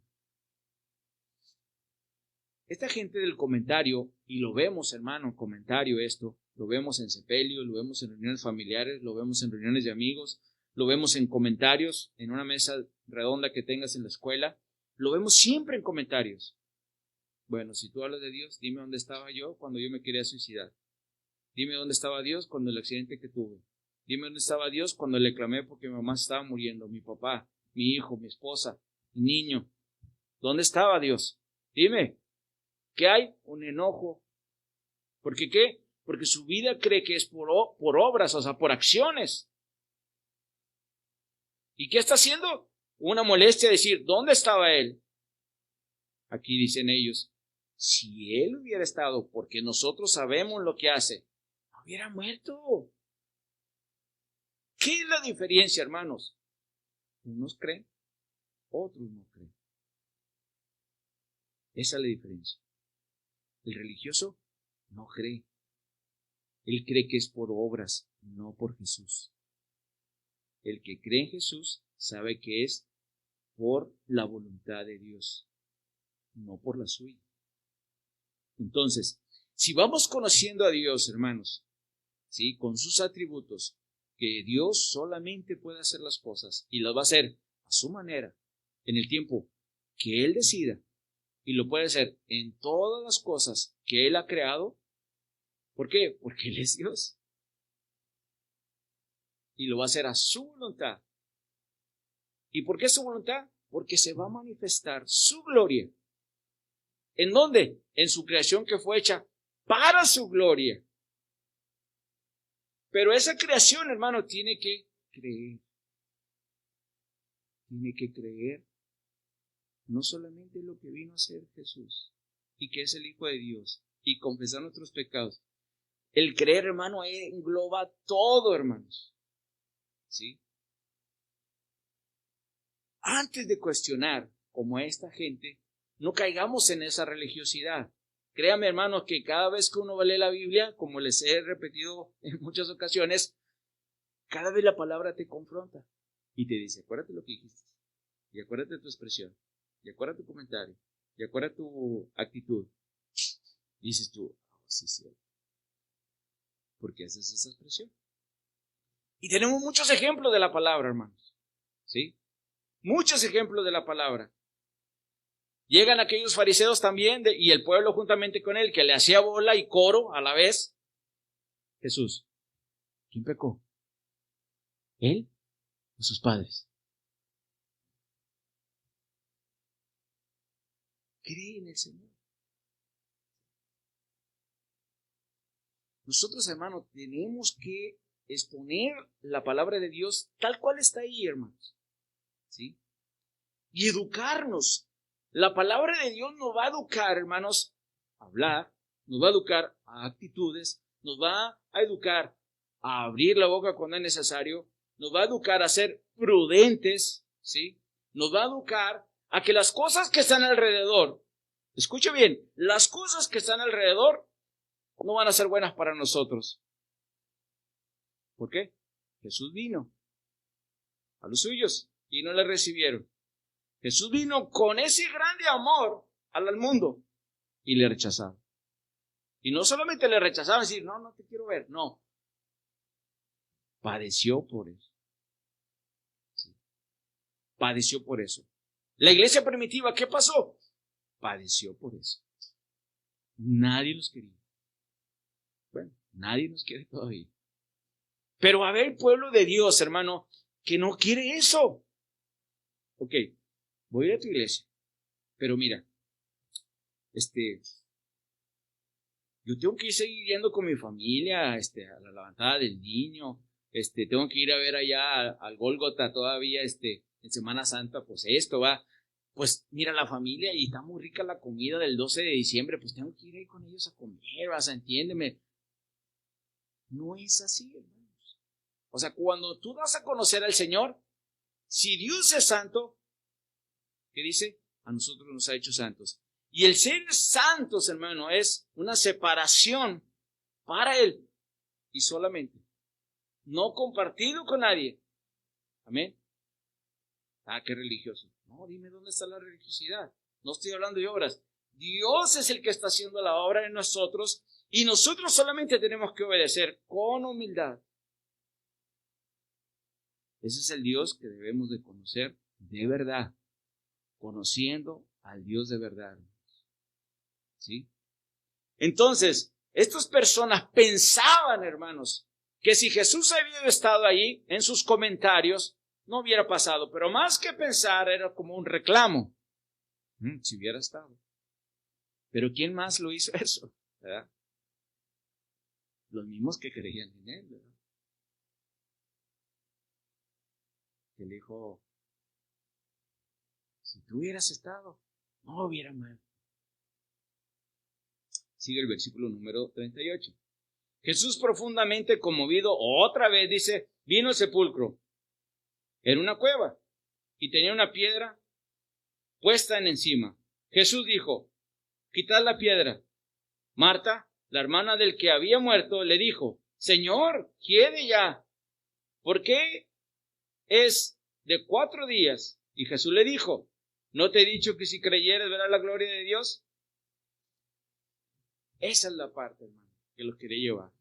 Esta gente del comentario, y lo vemos, hermano, comentario esto, lo vemos en sepelio, lo vemos en reuniones familiares, lo vemos en reuniones de amigos, lo vemos en comentarios, en una mesa redonda que tengas en la escuela, lo vemos siempre en comentarios. Bueno, si tú hablas de Dios, dime dónde estaba yo cuando yo me quería suicidar. Dime dónde estaba Dios cuando el accidente que tuve. Dime dónde estaba Dios cuando le clamé porque mi mamá estaba muriendo, mi papá, mi hijo, mi esposa, mi niño. ¿Dónde estaba Dios? Dime. ¿Qué hay? Un enojo. ¿Por qué qué? Porque su vida cree que es por obras, o sea, por acciones. ¿Y qué está haciendo? Una molestia decir, ¿dónde estaba Él? Aquí dicen ellos, si Él hubiera estado, porque nosotros sabemos lo que hace, no hubiera muerto. ¿Qué es la diferencia, hermanos? Unos creen, otros no creen. Esa es la diferencia. El religioso no cree. Él cree que es por obras, no por Jesús. El que cree en Jesús sabe que es por la voluntad de Dios, no por la suya. Entonces, si vamos conociendo a Dios, hermanos, ¿sí? Con sus atributos, que Dios solamente puede hacer las cosas y las va a hacer a su manera, en el tiempo que Él decida, y lo puede hacer en todas las cosas que Él ha creado. ¿Por qué? Porque Él es Dios. Y lo va a hacer a su voluntad. ¿Y por qué su voluntad? Porque se va a manifestar su gloria. ¿En dónde? En su creación que fue hecha para su gloria. Pero esa creación, hermano, tiene que creer. Tiene que creer no solamente lo que vino a hacer Jesús y que es el Hijo de Dios y confesar nuestros pecados. El creer, hermano, engloba todo, hermanos. ¿Sí? Antes de cuestionar, como esta gente, no caigamos en esa religiosidad. Créame, hermanos, que cada vez que uno lee la Biblia, como les he repetido en muchas ocasiones, cada vez la palabra te confronta y te dice, acuérdate lo que dijiste, y acuérdate tu expresión, y acuérdate tu comentario, y acuérdate tu actitud. Y dices tú, sí, sí. ¿Por qué haces esa expresión? Y tenemos muchos ejemplos de la palabra, hermanos. ¿Sí? Muchos ejemplos de la palabra. Llegan aquellos fariseos también, y el pueblo juntamente con él, que le hacía bola y coro a la vez. Jesús, ¿quién pecó? ¿Él o sus padres? Cree en el Señor. Nosotros, hermanos, tenemos que exponer la palabra de Dios tal cual está ahí, hermanos. ¿Sí? Y educarnos. La palabra de Dios nos va a educar, hermanos, a hablar, nos va a educar a actitudes, nos va a educar a abrir la boca cuando es necesario, nos va a educar a ser prudentes, ¿sí? Nos va a educar a que las cosas que están alrededor, escuche bien, las cosas que están alrededor no van a ser buenas para nosotros. ¿Por qué? Jesús vino a los suyos y no le recibieron. Jesús vino con ese grande amor al mundo y le rechazaron. Y no solamente le rechazaron, decir, no te quiero ver, no. padeció por eso. Sí, padeció por eso. La iglesia primitiva, ¿qué pasó? Padeció por eso. Nadie los quería. Bueno, nadie nos quiere todavía. Pero a ver, el pueblo de Dios, hermano, que no quiere eso. Ok, voy a ir a tu iglesia, pero mira, yo tengo que ir seguir yendo con mi familia, a la levantada del niño, tengo que ir a ver allá al Gólgota todavía, en Semana Santa, pues esto va. Pues mira, la familia, y está muy rica la comida del 12 de diciembre, pues tengo que ir ahí con ellos a comer, vas, entiéndeme. No es así, hermanos. O sea, cuando tú das a conocer al Señor, si Dios es santo, ¿qué dice? A nosotros nos ha hecho santos. Y el ser santos, hermano, es una separación para Él y solamente. No compartido con nadie. Amén. Ah, qué religioso. No, dime dónde está la religiosidad. No estoy hablando de obras. Dios es el que está haciendo la obra en nosotros y nosotros solamente tenemos que obedecer con humildad. Ese es el Dios que debemos de conocer de verdad, conociendo al Dios de verdad. ¿Sí? Entonces, estas personas pensaban, hermanos, que si Jesús había estado allí, en sus comentarios, no hubiera pasado. Pero más que pensar, era como un reclamo. Si hubiera estado. Pero ¿quién más lo hizo eso? ¿Verdad? Los mismos que creían en Él, ¿verdad? Que le dijo, si tú hubieras estado, no hubiera muerto. Sigue el versículo número 38. Jesús, profundamente conmovido, otra vez dice, vino al sepulcro. Era una cueva y tenía una piedra puesta en encima. Jesús dijo, quitad la piedra. Marta, la hermana del que había muerto, le dijo, Señor, quiere ya, ¿por qué es de 4 días? Y Jesús le dijo, ¿no te he dicho que si creyeres verás la gloria de Dios? Esa es la parte, hermano, que los quería llevar.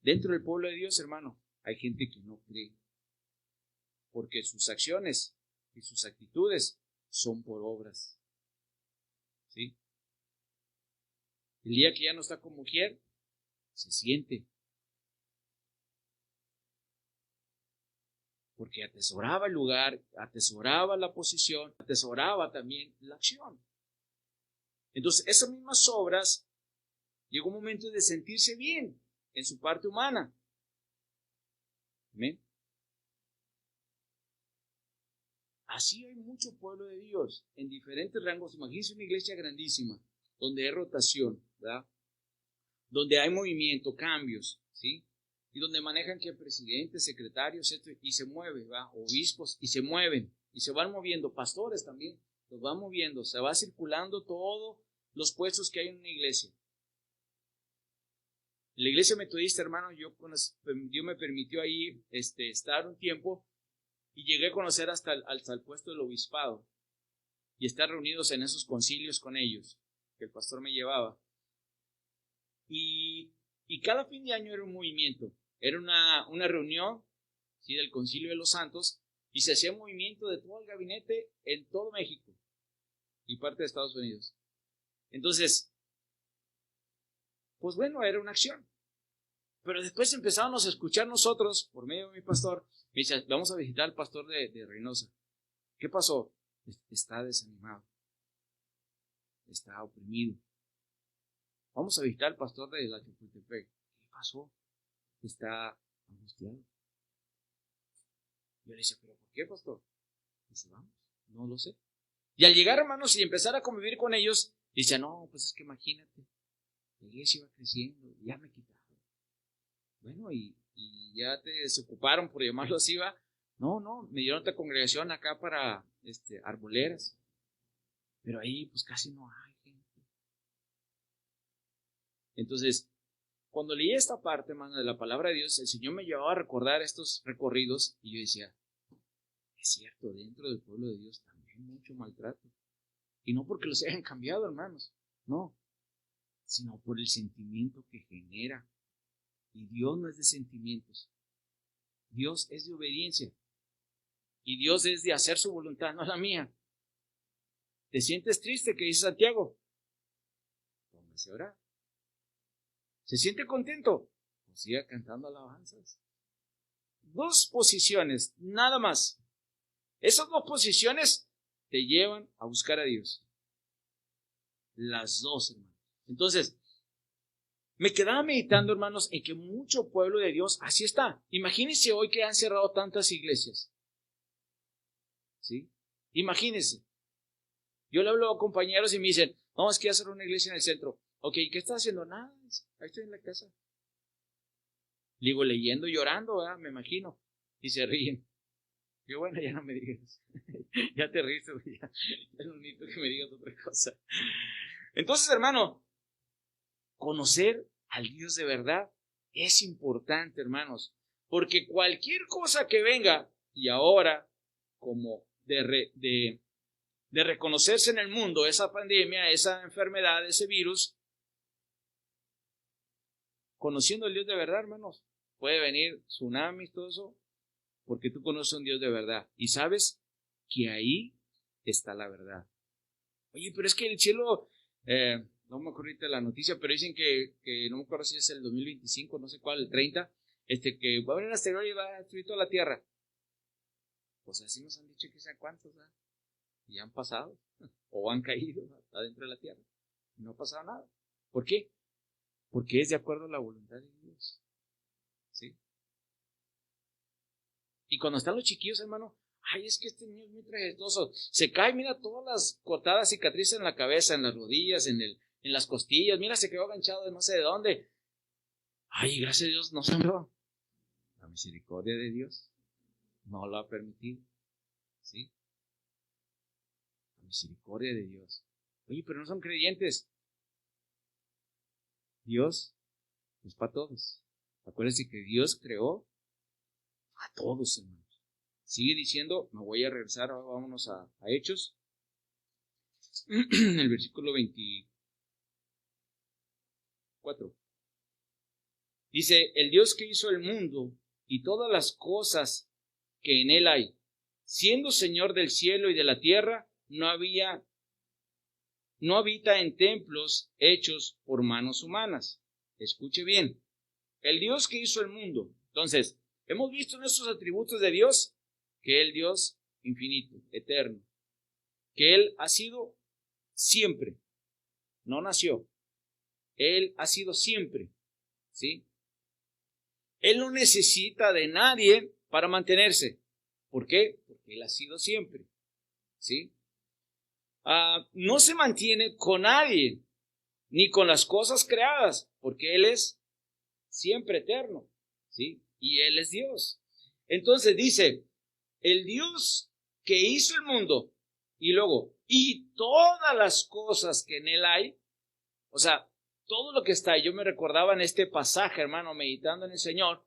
Dentro del pueblo de Dios, hermano, hay gente que no cree, porque sus acciones y sus actitudes son por obras. ¿Sí? El día que ya no está como mujer, se siente. Porque atesoraba el lugar, atesoraba la posición, atesoraba también la acción. Entonces, esas mismas obras, llegó un momento de sentirse bien en su parte humana. ¿Amén? Así hay mucho pueblo de Dios en diferentes rangos. Imagínense una iglesia grandísima, donde hay rotación, ¿verdad? Donde hay movimiento, cambios, ¿sí? Y donde manejan que presidentes, secretarios, y se mueven, ¿verdad? Obispos, y se mueven, y se van moviendo, pastores también, los van moviendo, se va circulando todos los puestos que hay en una iglesia. En la iglesia metodista, hermano, Dios me permitió ahí estar un tiempo y llegué a conocer hasta el puesto del obispado y estar reunidos en esos concilios con ellos, que el pastor me llevaba. Y cada fin de año era un movimiento, era una reunión, ¿sí?, del Concilio de los Santos, y se hacía un movimiento de todo el gabinete en todo México y parte de Estados Unidos. Entonces, pues bueno, era una acción. Pero después empezábamos a escuchar nosotros, por medio de mi pastor, me dice, vamos a visitar al pastor de Reynosa. ¿Qué pasó? Está desanimado, está oprimido. Vamos a visitar al pastor de la Chapultepec. ¿Qué pasó? Está angustiado. Yo le decía, ¿pero por qué, pastor? Dice, vamos, no lo sé. Y al llegar, hermanos, y empezar a convivir con ellos, dice, no, pues es que imagínate, la iglesia iba creciendo, ya me quitaron. Bueno, y ya te desocuparon, por llamarlo así, va. No, me dieron otra congregación acá para arboleras. Pero ahí, pues casi no hay gente. Entonces, cuando leí esta parte, hermano, de la palabra de Dios, el Señor me llevaba a recordar estos recorridos y yo decía, es cierto, dentro del pueblo de Dios también hay mucho maltrato. Y no porque los hayan cambiado, hermanos, no, sino por el sentimiento que genera. Y Dios no es de sentimientos, Dios es de obediencia. Y Dios es de hacer su voluntad, no la mía. ¿Te sientes triste? ¿Qué dice Santiago? Póngase a orar. ¿Se siente contento? Pues siga cantando alabanzas. 2 posiciones, nada más. Esas 2 posiciones te llevan a buscar a Dios. Las 2, hermanos. Entonces, me quedaba meditando, hermanos, en que mucho pueblo de Dios así está. Imagínense hoy que han cerrado tantas iglesias. ¿Sí? Imagínense. Yo le hablo a compañeros y me dicen, no, es que ya cerró una iglesia en el centro. Ok, ¿qué estás haciendo? Nada, ahí estoy en la casa. Digo, leyendo, llorando, ¿verdad? Me imagino. Y se ríen. Yo, bueno, ya no me digas. Ya te ríes, ya no necesito que me digas otra cosa. Entonces, hermano, conocer al Dios de verdad es importante, hermanos. Porque cualquier cosa que venga, y ahora, como de reconocerse en el mundo, esa pandemia, esa enfermedad, ese virus, conociendo al Dios de verdad, hermanos, puede venir tsunamis, todo eso, porque tú conoces a un Dios de verdad y sabes que ahí está la verdad. Oye, pero es que el cielo, no me acuerdo ahorita la noticia, pero dicen que no me acuerdo si es el 2025, no sé cuál, el 30, que va a venir un asteroide y va a destruir toda la Tierra. Pues así nos han dicho que sean cuántos, ¿verdad? Y han pasado, o han caído adentro de la Tierra. Y no ha pasado nada. ¿Por qué? Porque es de acuerdo a la voluntad de Dios. ¿Sí? Y cuando están los chiquillos, hermano, ay, es que este niño es muy trajedoso. Se cae, mira todas las cortadas, cicatrices en la cabeza, en las rodillas, en las costillas. Mira, se quedó aganchado de no sé de dónde. Ay, gracias a Dios no sangró. La misericordia de Dios no lo ha permitido. ¿Sí? La misericordia de Dios. Oye, pero no son creyentes. Dios es para todos. Acuérdense que Dios creó a todos, hermanos. Sigue diciendo, me voy a regresar, vámonos a Hechos. El versículo 24. Dice, el Dios que hizo el mundo y todas las cosas que en él hay, siendo Señor del cielo y de la tierra, no habita en templos hechos por manos humanas. Escuche bien, el Dios que hizo el mundo. Entonces, hemos visto en estos atributos de Dios que Él Dios infinito, eterno, que Él ha sido siempre, no nació, Él ha sido siempre, ¿sí? Él no necesita de nadie para mantenerse. ¿Por qué? Porque Él ha sido siempre, ¿sí? No se mantiene con nadie, ni con las cosas creadas, porque Él es siempre eterno, ¿sí? Y Él es Dios. Entonces dice, el Dios que hizo el mundo, y luego, y todas las cosas que en Él hay, o sea, todo lo que está ahí. Yo me recordaba en este pasaje, hermano, meditando en el Señor,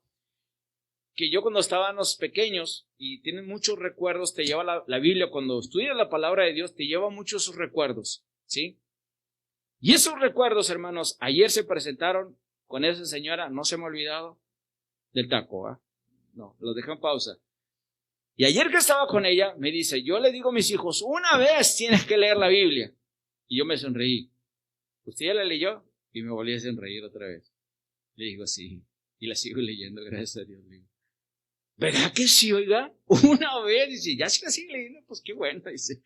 que yo cuando estábamos pequeños, y tienen muchos recuerdos, te lleva la Biblia, cuando estudias la palabra de Dios, te lleva muchos esos recuerdos, ¿sí? Y esos recuerdos, hermanos, ayer se presentaron con esa señora, no se me ha olvidado, del taco, ¿ah? No, lo dejé en pausa. Y ayer que estaba con ella, me dice, yo le digo a mis hijos, una vez tienes que leer la Biblia. Y yo me sonreí. ¿Usted ya la leyó? Y me volví a sonreír otra vez. Le digo, sí. Y la sigo leyendo, gracias a Dios. Le digo, ¿verdad que sí, oiga? Una vez, dice, ya sí la sigue leyendo, pues qué bueno, dice.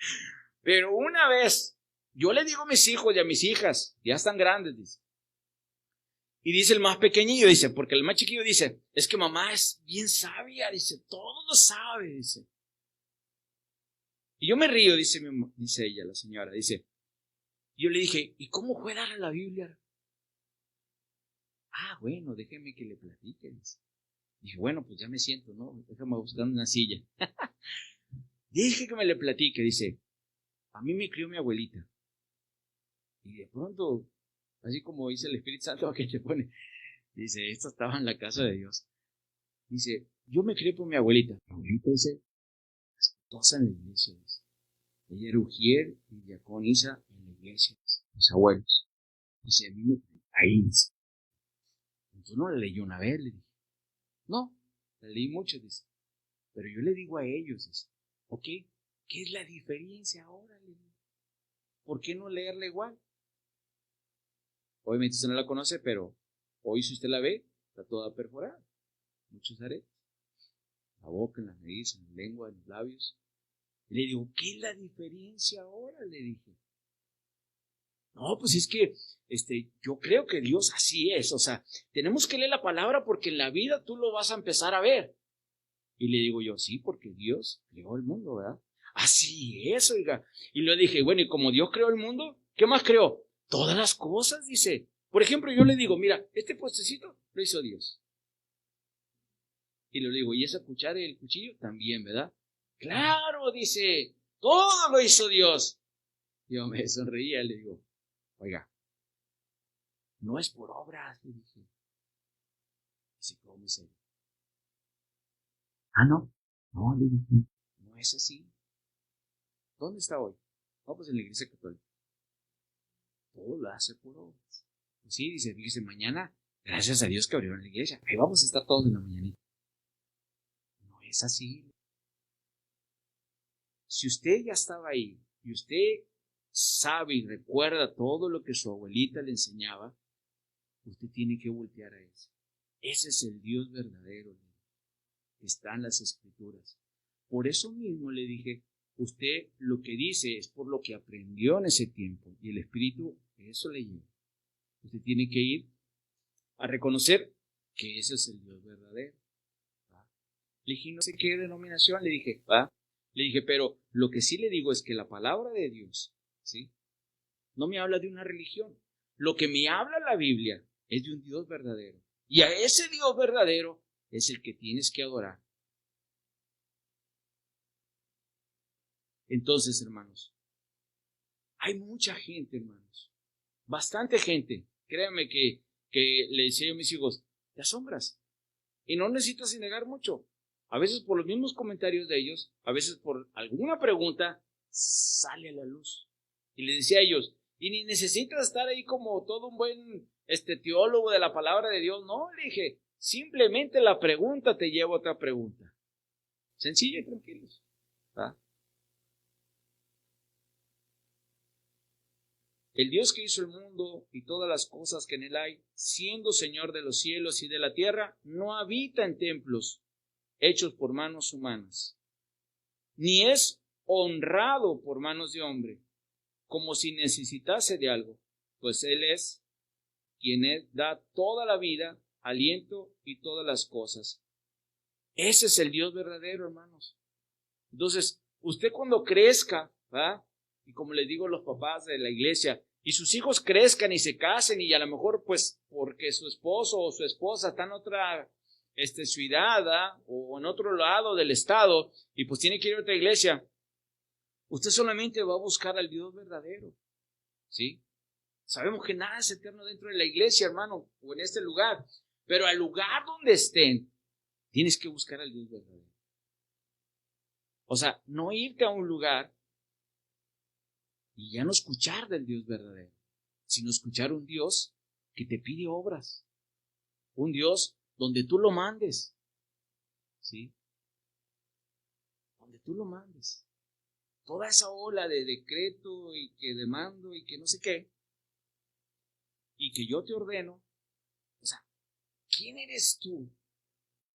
Pero una vez, yo le digo a mis hijos y a mis hijas, ya están grandes, dice. Y dice el más pequeñillo, dice, porque el más chiquillo dice, es que mamá es bien sabia, dice, todo lo sabe, dice. Y yo me río, dice ella, la señora, dice. Y yo le dije, ¿y cómo fue dar a la Biblia? Ah, bueno, déjeme que le platique, dice. Dije, bueno, pues ya me siento, ¿no? Déjame buscar una silla. Dije que me le platique, dice, a mí me crió mi abuelita. Y de pronto, así como dice el Espíritu Santo que te pone, dice, esto estaba en la casa de Dios. Dice, yo me crié por mi abuelita. Mi abuelita dice, respetuosa en la iglesia. Dice. Ella era ujier y diaconisa en la iglesia. Mis abuelos. Dice, a mí me ahí. Dice. Entonces no le leyó una vez, le dije. No, La leí mucho, dice. Pero yo le digo a ellos, dice, ok, ¿qué es la diferencia ahora? ¿Por qué no leerla igual? Obviamente usted no la conoce, pero hoy si usted la ve, está toda perforada. Muchos aretes. La boca, en la nariz, en la lengua, en los labios. Y le digo, ¿qué es la diferencia ahora? Le dije. No, pues es que yo creo que Dios así es. O sea, tenemos que leer la palabra porque en la vida tú lo vas a empezar a ver. Y le digo yo, sí, porque Dios creó el mundo, ¿verdad? Así es, oiga. Y le dije, bueno, y como Dios creó el mundo, ¿qué más creó? Todas las cosas, dice. Por ejemplo, yo le digo, mira, este postecito lo hizo Dios. Y le digo, ¿y esa cuchara y el cuchillo? También, ¿verdad? Claro, dice, todo lo hizo Dios. Yo me sonreía, le digo, oiga, no es por obras, le dije. Y se quedó muy serio. Ah, no, no, le dije, no es así. ¿Dónde está hoy? No, pues en la iglesia católica. Todo lo hace por obras. Pues sí, dice, fíjese, mañana, gracias a Dios que abrieron la iglesia, ahí vamos a estar todos en la mañanita. No es así. Si usted ya estaba ahí y usted sabe y recuerda todo lo que su abuelita le enseñaba, usted tiene que voltear a ese. Ese es el Dios verdadero, que está en las Escrituras. Por eso mismo le dije, usted lo que dice es por lo que aprendió en ese tiempo y el Espíritu eso le lleva. Usted tiene que ir a reconocer que ese es el Dios verdadero. ¿Va? Le dije, no sé qué denominación, le dije, ¿va? Le dije, pero lo que sí le digo es que la palabra de Dios, ¿sí? No me habla de una religión. Lo que me habla la Biblia es de un Dios verdadero. Y a ese Dios verdadero es el que tienes que adorar. Entonces, hermanos, hay mucha gente, hermanos. Bastante gente. Créanme que le decía yo a mis hijos, te asombras. Y no necesitas negar mucho. A veces por los mismos comentarios de ellos, a veces por alguna pregunta, sale a la luz. Y le decía a ellos, y ni necesitas estar ahí como todo un buen teólogo de la palabra de Dios. No, le dije, simplemente la pregunta te lleva a otra pregunta. Sencillo y tranquilos. ¿Va? El Dios que hizo el mundo y todas las cosas que en él hay, siendo Señor de los cielos y de la tierra, no habita en templos hechos por manos humanas, ni es honrado por manos de hombre, como si necesitase de algo, pues Él es quien da toda la vida, aliento y todas las cosas. Ese es el Dios verdadero, hermanos. Entonces, usted cuando crezca, ¿va? Y como les digo a los papás de la iglesia, y sus hijos crezcan y se casen y a lo mejor pues porque su esposo o su esposa está en otra ciudad, ¿va? O en otro lado del estado y pues tiene que ir a otra iglesia, usted solamente va a buscar al Dios verdadero, ¿sí? Sabemos que nada es eterno dentro de la iglesia, hermano, o en este lugar, pero al lugar donde estén, tienes que buscar al Dios verdadero. O sea, no irte a un lugar y ya no escuchar del Dios verdadero, sino escuchar un Dios que te pide obras, un Dios donde tú lo mandes, ¿sí? Donde tú lo mandes. Toda esa ola de decreto y que demando y que no sé qué, y que yo te ordeno, o sea, ¿quién eres tú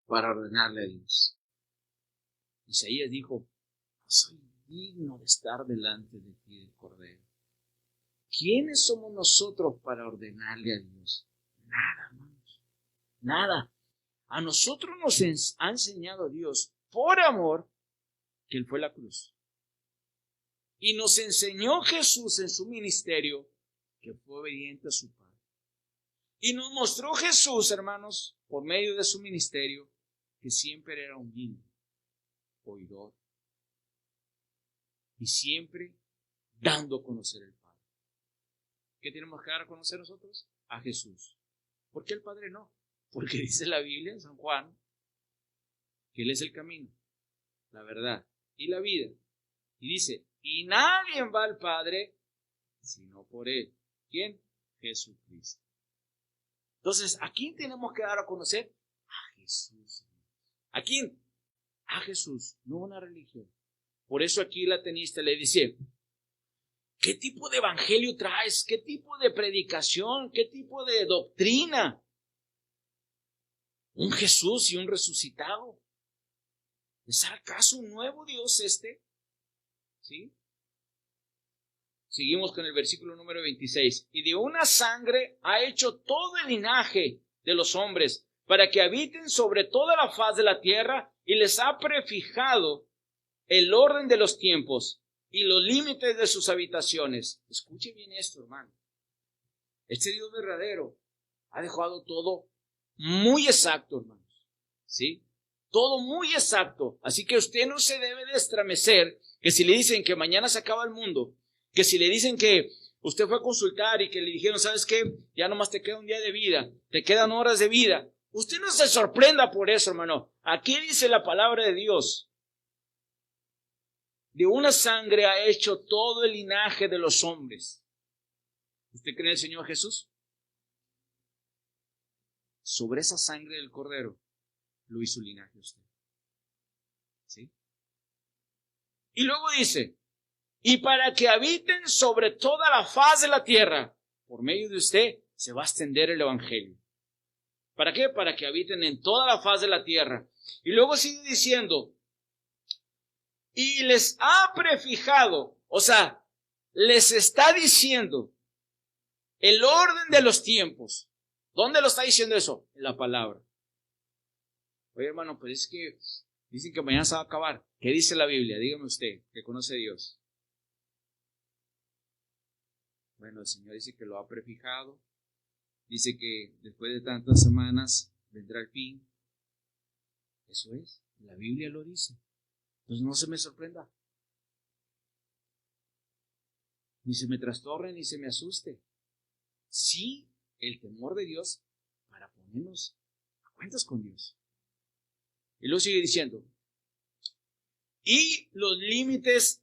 para ordenarle a Dios? Isaías dijo, no soy digno de estar delante de ti del Cordero. ¿Quiénes somos nosotros para ordenarle a Dios? Nada, hermanos. Nada. A nosotros nos ha enseñado Dios, por amor, que Él fue la cruz. Y nos enseñó Jesús en su ministerio, que fue obediente a su Padre. Y nos mostró Jesús, hermanos, por medio de su ministerio, que siempre era humilde, oidor, y siempre dando a conocer el Padre. ¿Qué tenemos que dar a conocer nosotros? A Jesús. ¿Por qué el Padre no? Porque dice la Biblia en San Juan que Él es el camino, la verdad y la vida. Y dice, y nadie va al Padre sino por Él. ¿Quién? Jesucristo. Entonces, ¿a quién tenemos que dar a conocer? A Jesús. ¿A quién? A Jesús, no una religión. Por eso aquí la tenista le dice, ¿qué tipo de evangelio traes? ¿Qué tipo de predicación? ¿Qué tipo de doctrina? ¿Un Jesús y un resucitado? ¿Es acaso un nuevo Dios este? ¿Sí? Seguimos con el versículo número 26. Y de una sangre ha hecho todo el linaje de los hombres, para que habiten sobre toda la faz de la tierra, y les ha prefijado el orden de los tiempos y los límites de sus habitaciones. Escuche bien esto, hermano. Este Dios verdadero ha dejado todo muy exacto, hermanos. ¿Sí? Todo muy exacto. Así que usted no se debe de estremecer que si le dicen que mañana se acaba el mundo, que si le dicen que usted fue a consultar y que le dijeron, ¿sabes qué? Ya nomás te queda un día de vida, te quedan horas de vida. Usted no se sorprenda por eso, hermano. Aquí dice la palabra de Dios. De una sangre ha hecho todo el linaje de los hombres. ¿Usted cree en el Señor Jesús? Sobre esa sangre del Cordero lo hizo linaje usted. ¿Sí? Y luego dice, y para que habiten sobre toda la faz de la tierra, por medio de usted se va a extender el evangelio. ¿Para qué? Para que habiten en toda la faz de la tierra. Y luego sigue diciendo, y les ha prefijado, o sea, les está diciendo el orden de los tiempos. ¿Dónde lo está diciendo eso? En la palabra. Oye, hermano, pues es que dicen que mañana se va a acabar. ¿Qué dice la Biblia? Dígame usted, que conoce a Dios. Bueno, el Señor dice que lo ha prefijado. Dice que después de tantas semanas vendrá el fin. Eso es, la Biblia lo dice. Entonces no se me sorprenda. Ni se me trastorne, ni se me asuste. Sí, el temor de Dios para ponernos a cuentas con Dios. Y luego sigue diciendo, y los límites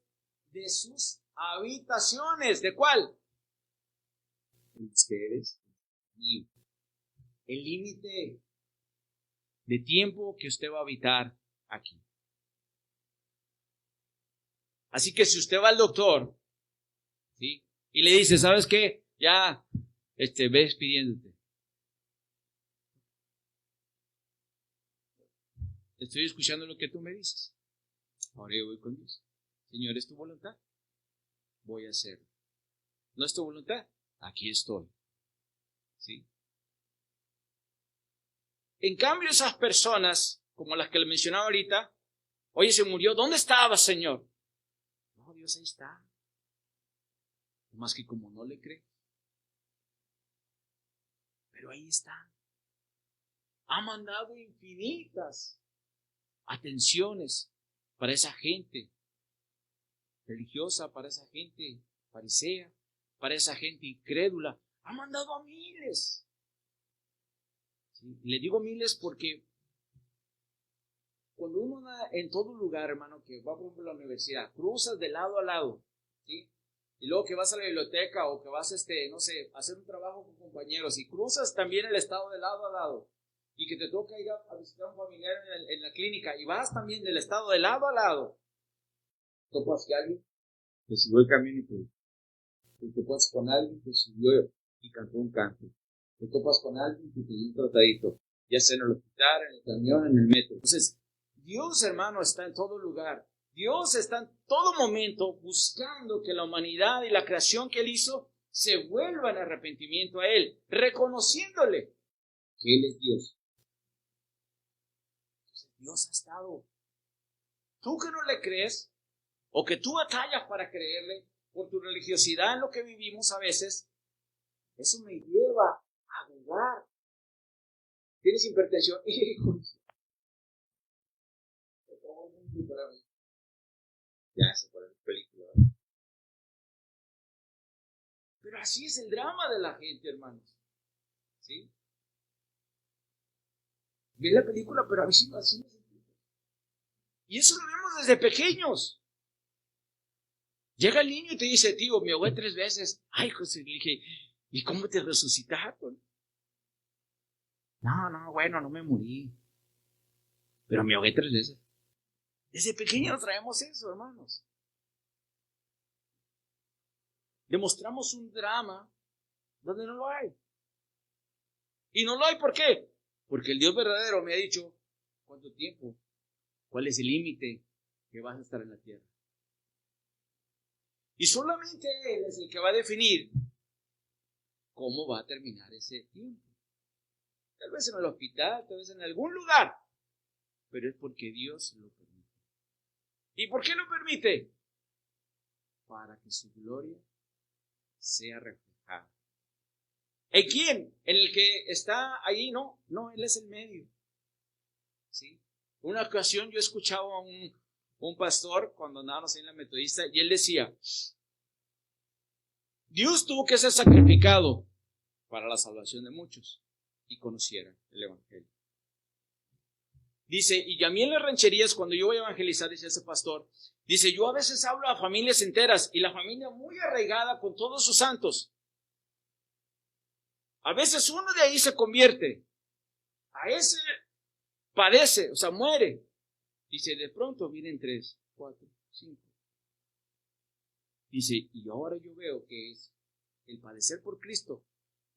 de sus habitaciones. ¿De cuál? Ustedes. Y el límite de tiempo que usted va a habitar aquí. Así que si usted va al doctor, ¿sí? Y le dice, ¿sabes qué? Ya, ve despidiéndote. Estoy escuchando lo que tú me dices. Ahora yo voy con Dios. Señor, ¿es tu voluntad? Voy a hacerlo. ¿No es tu voluntad? Aquí estoy. ¿Sí? En cambio, esas personas, como las que le mencionaba ahorita, oye, se murió, ¿dónde estaba, Señor? No, Dios ahí está. Más que como no le cree. Pero ahí está. Ha mandado infinitas atenciones para esa gente religiosa, para esa gente farisea, para esa gente incrédula. Ha mandado a miles. ¿Sí? Le digo miles porque cuando uno anda en todo lugar, hermano, que va por ejemplo a la universidad, cruzas de lado a lado, ¿sí? Y luego que vas a la biblioteca o que vas, no sé, a hacer un trabajo con compañeros y cruzas también el estado de lado a lado y que te toca ir a visitar a un familiar en la clínica y vas también del estado de lado a lado, topas que alguien te subió el camino y te topas con alguien que subió y cantó un canto, te topas con alguien que te dio un tratadito, ya sea en el hospital, en el camión, en el metro. Entonces, Dios, hermano, está en todo lugar. Dios está en todo momento buscando que la humanidad y la creación que Él hizo se vuelva en arrepentimiento a Él, reconociéndole que Él es Dios. Entonces, Dios ha estado. Tú que no le crees, o que tú batallas para creerle, por tu religiosidad en lo que vivimos a veces, eso me lleva a dudar. ¿Tienes hipertensión? Ya se pone la película. Pero así es el drama de la gente, hermanos. ¿Sí? Ve la película, pero a veces así no se entiende. Y eso lo vemos desde pequeños. Llega el niño y te dice, tío, me ahogué 3 veces. Ay, José, le dije, ¿y cómo te resucitaron? No, bueno, no me morí. pero me ahogué 3 veces. Desde pequeños traemos eso, hermanos. Demostramos un drama donde no lo hay. Y no lo hay, ¿por qué? Porque el Dios verdadero me ha dicho, ¿cuánto tiempo? ¿Cuál es el límite que vas a estar en la tierra? Y solamente Él es el que va a definir cómo va a terminar ese tiempo. Tal vez en el hospital, tal vez en algún lugar, pero es porque Dios lo permite. ¿Y por qué lo permite? Para que su gloria sea reflejada. ¿En quién? ¿En el que está ahí? No, Él es el medio. ¿Sí? Una ocasión yo escuchaba a un pastor cuando andábamos en la metodista y él decía, Dios tuvo que ser sacrificado para la salvación de muchos y conocieran el evangelio. Dice, y a mí en las rancherías cuando yo voy a evangelizar, dice ese pastor, dice, yo a veces hablo a familias enteras y la familia muy arraigada con todos sus santos. A veces uno de ahí se convierte, a ese padece, o sea, muere. Dice, de pronto vienen 3, 4, 5. Dice, y ahora yo veo que es el padecer por Cristo.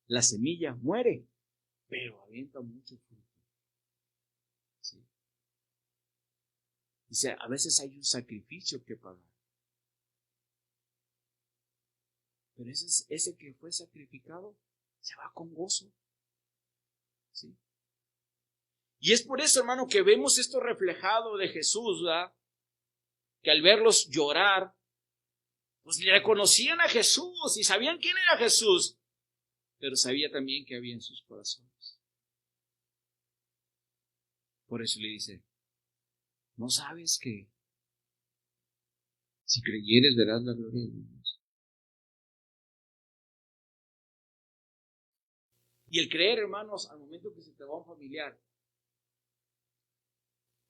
La semilla muere, pero avienta mucho fruto. ¿Sí? Dice, a veces hay un sacrificio que pagar. Pero ese que fue sacrificado se va con gozo. ¿Sí? Y es por eso, hermano, que vemos esto reflejado de Jesús, ¿verdad? Que al verlos llorar, pues le reconocían a Jesús y sabían quién era Jesús, pero sabía también que había en sus corazones. Por eso le dice, ¿no sabes que si creyeres verás la gloria de Dios? Y el creer, hermanos, al momento que se te va un familiar,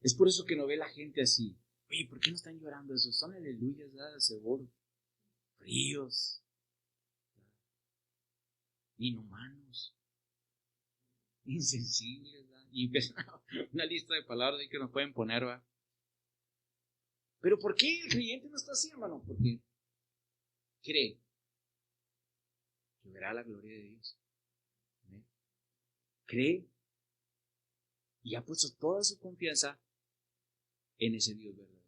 es por eso que no ve la gente así. Oye, ¿por qué no están llorando eso? Son aleluyas, ¿verdad? Seguro. Fríos. Inhumanos. Insensibles, ¿verdad? Y empiezan una lista de palabras que nos pueden poner, ¿verdad? Pero ¿por qué el creyente no está así, hermano? Porque cree que verá la gloria de Dios. ¿Sí? Cree y ha puesto toda su confianza en ese Dios verdadero,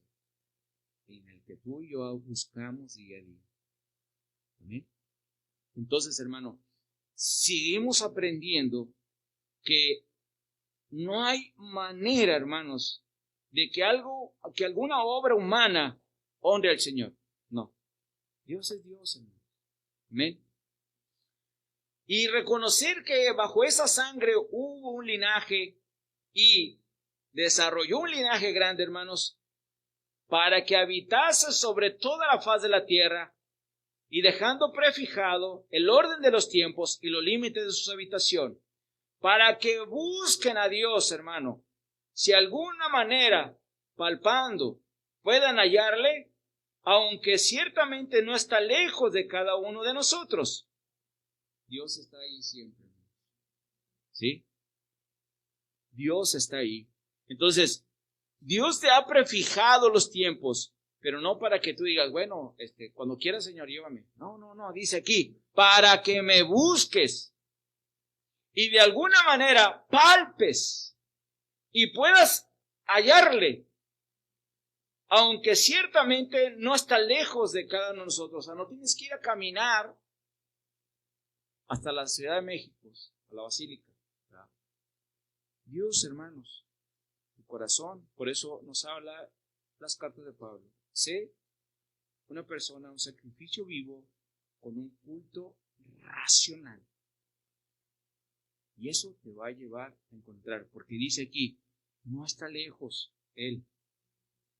en el que tú y yo buscamos día a día. ¿Amén? Entonces, hermano, seguimos aprendiendo que no hay manera, hermanos, de que alguna obra humana honre al Señor. No. Dios es Dios, hermano. Amén. Y reconocer que bajo esa sangre hubo un linaje y desarrolló un linaje grande, hermanos, para que habitase sobre toda la faz de la tierra y dejando prefijado el orden de los tiempos y los límites de su habitación, para que busquen a Dios, hermano, si alguna manera, palpando, puedan hallarle, aunque ciertamente no está lejos de cada uno de nosotros. Dios está ahí siempre. ¿Sí? Dios está ahí. Entonces, Dios te ha prefijado los tiempos, pero no para que tú digas, bueno, cuando quieras, Señor, llévame. No, dice aquí, para que me busques y de alguna manera palpes y puedas hallarle, aunque ciertamente no está lejos de cada uno de nosotros. O sea, no tienes que ir a caminar hasta la Ciudad de México, a la Basílica. Dios, hermanos, tu corazón, por eso nos habla las cartas de Pablo. Sé una persona, un sacrificio vivo con un culto racional. Y eso te va a llevar a encontrar, porque dice aquí, no está lejos Él.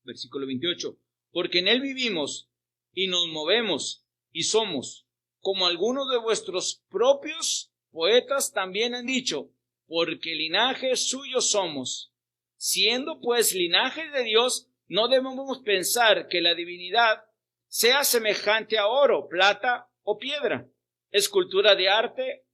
Versículo 28, porque en Él vivimos y nos movemos y somos, como algunos de vuestros propios poetas también han dicho, porque linaje suyo somos. Siendo pues linaje de Dios, no debemos pensar que la divinidad sea semejante a oro, plata o piedra, escultura de arte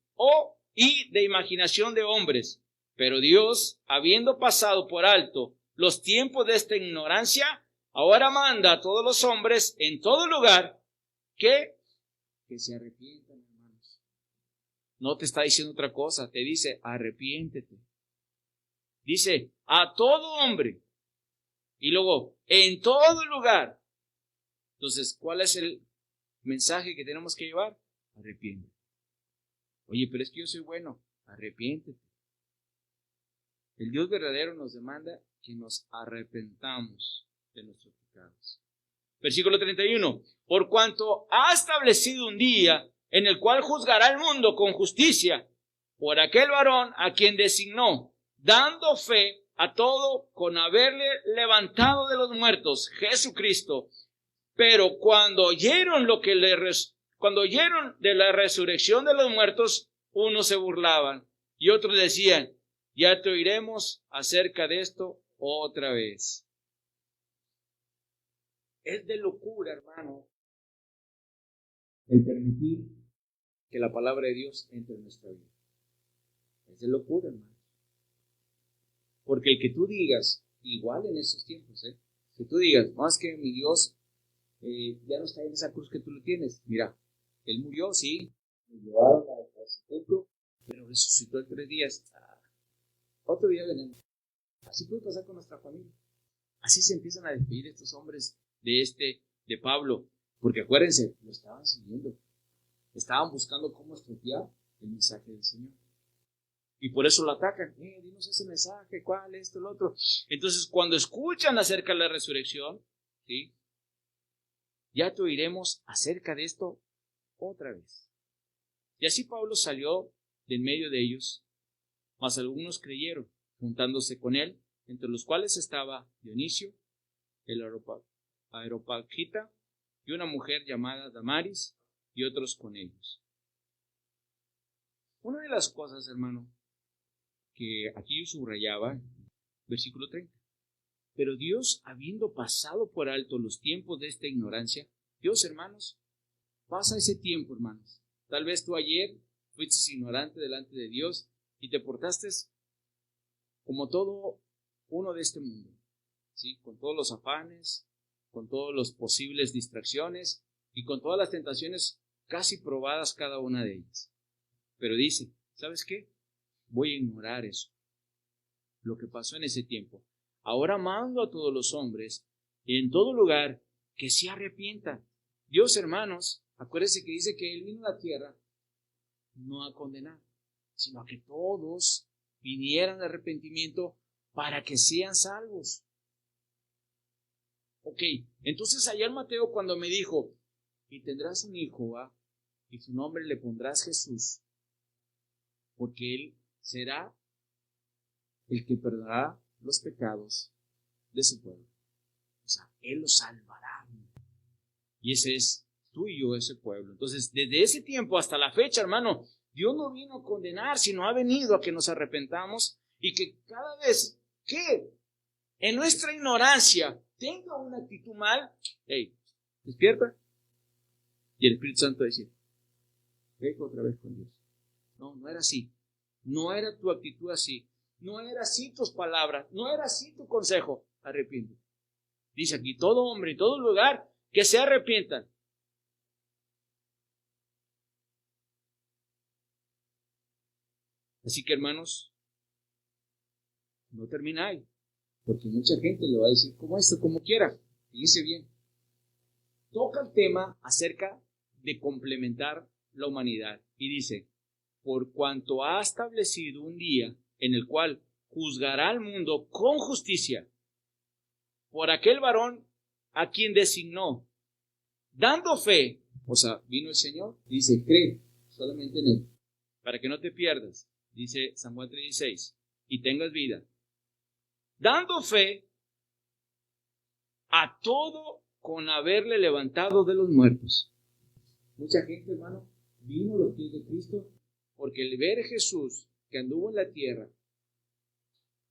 y de imaginación de hombres. Pero Dios, habiendo pasado por alto los tiempos de esta ignorancia, ahora manda a todos los hombres en todo lugar que se arrepientan, hermanos. No te está diciendo otra cosa, te dice, arrepiéntete. Dice, a todo hombre. Y luego, en todo lugar. Entonces, ¿cuál es el mensaje que tenemos que llevar? Arrepiéntete. Oye, pero es que yo soy bueno. Arrepiéntete. El Dios verdadero nos demanda que nos arrepentamos de nuestros pecados. Versículo 31. Por cuanto ha establecido un día en el cual juzgará al mundo con justicia por aquel varón a quien designó, dando fe a todo con haberle levantado de los muertos, Jesucristo. Pero cuando oyeron de la resurrección de los muertos, unos se burlaban y otros decían, ya te oiremos acerca de esto otra vez. Es de locura, hermano, el permitir que la palabra de Dios entre en nuestra vida. Es de locura, hermano. Porque el que tú digas, igual en esos tiempos, que tú digas, no, es que mi Dios ya no está en esa cruz que tú lo tienes. Mira, Él murió, sí, lo llevaron al sepulcro, pero resucitó en 3 días. Otro día venimos. Así puede pasar con nuestra familia. Así se empiezan a despedir estos hombres de Pablo, porque acuérdense, lo estaban siguiendo. Estaban buscando cómo estropear el mensaje del Señor. Y por eso lo atacan. Dinos ese mensaje, cuál, esto, lo otro. Entonces, cuando escuchan acerca de la resurrección, ¿sí? Ya te oiremos acerca de esto otra vez. Y así Pablo salió de en medio de ellos, mas algunos creyeron, juntándose con él, entre los cuales estaba Dionisio, el Areopagita, y una mujer llamada Damaris, y otros con ellos. Una de las cosas, hermano, que aquí yo subrayaba, versículo 30. Pero Dios, habiendo pasado por alto los tiempos de esta ignorancia, Dios, hermanos, pasa ese tiempo, hermanos. Tal vez tú ayer fuiste ignorante delante de Dios y te portaste como todo uno de este mundo, ¿sí? Con todos los afanes, con todas las posibles distracciones y con todas las tentaciones casi probadas cada una de ellas. Pero dice, ¿sabes qué? Voy a ignorar eso, lo que pasó en ese tiempo. Ahora mando a todos los hombres en todo lugar que se arrepientan. Dios, hermanos, acuérdense que dice que Él vino a la tierra no a condenar, sino a que todos vinieran de arrepentimiento para que sean salvos. Ok, entonces allá en Mateo cuando me dijo, y tendrás un hijo, ¿va? Y su nombre le pondrás Jesús, porque Él será el que perdonará los pecados de su pueblo. O sea, Él los salvará. Y ese es tú y yo, ese pueblo. Entonces, desde ese tiempo hasta la fecha, hermano, Dios no vino a condenar, sino ha venido a que nos arrepentamos y que cada vez que en nuestra ignorancia tenga una actitud mal, despierta. Y el Espíritu Santo dice, ve otra vez con Dios. No era así. No era tu actitud así. No era así tus palabras. No era así tu consejo. Arrepiéntete. Dice aquí, todo hombre y todo lugar que se arrepientan. Así que, hermanos, no termina ahí. Porque mucha gente le va a decir, como esto, como quiera. Y dice bien. Toca el tema acerca de complementar la humanidad. Y dice, por cuanto ha establecido un día en el cual juzgará al mundo con justicia por aquel varón a quien designó, dando fe. O sea, vino el Señor, dice, cree solamente en Él, para que no te pierdas, dice San Juan 3:16, y tengas vida. Dando fe a todo con haberle levantado de los muertos. Mucha gente, hermano, vino a los pies de Cristo porque el ver a Jesús que anduvo en la tierra,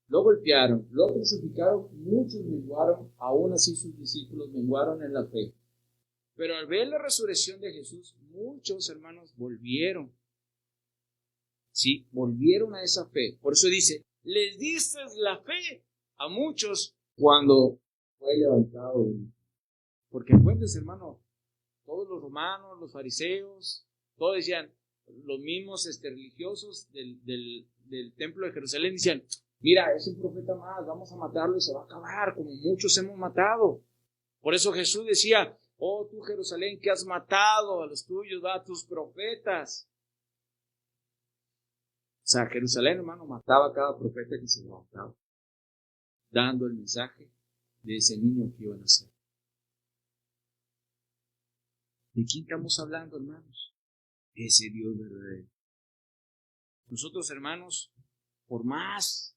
lo golpearon, lo crucificaron, muchos menguaron, aún así sus discípulos menguaron en la fe. Pero al ver la resurrección de Jesús, muchos hermanos volvieron. Sí, volvieron a esa fe. Por eso dice, les diste la fe a muchos cuando fue levantado. Porque acuérdense, hermano, todos los romanos, los fariseos, todos decían, los mismos religiosos del templo de Jerusalén decían, mira, es un profeta más, vamos a matarlo y se va a acabar, como muchos hemos matado. Por eso Jesús decía, oh tú Jerusalén, que has matado a los tuyos, a tus profetas. O sea, Jerusalén, hermano, mataba a cada profeta que se levantaba, dando el mensaje de ese niño que iba a nacer. ¿De quién estamos hablando, hermanos? Ese Dios verdadero. Nosotros, hermanos, por más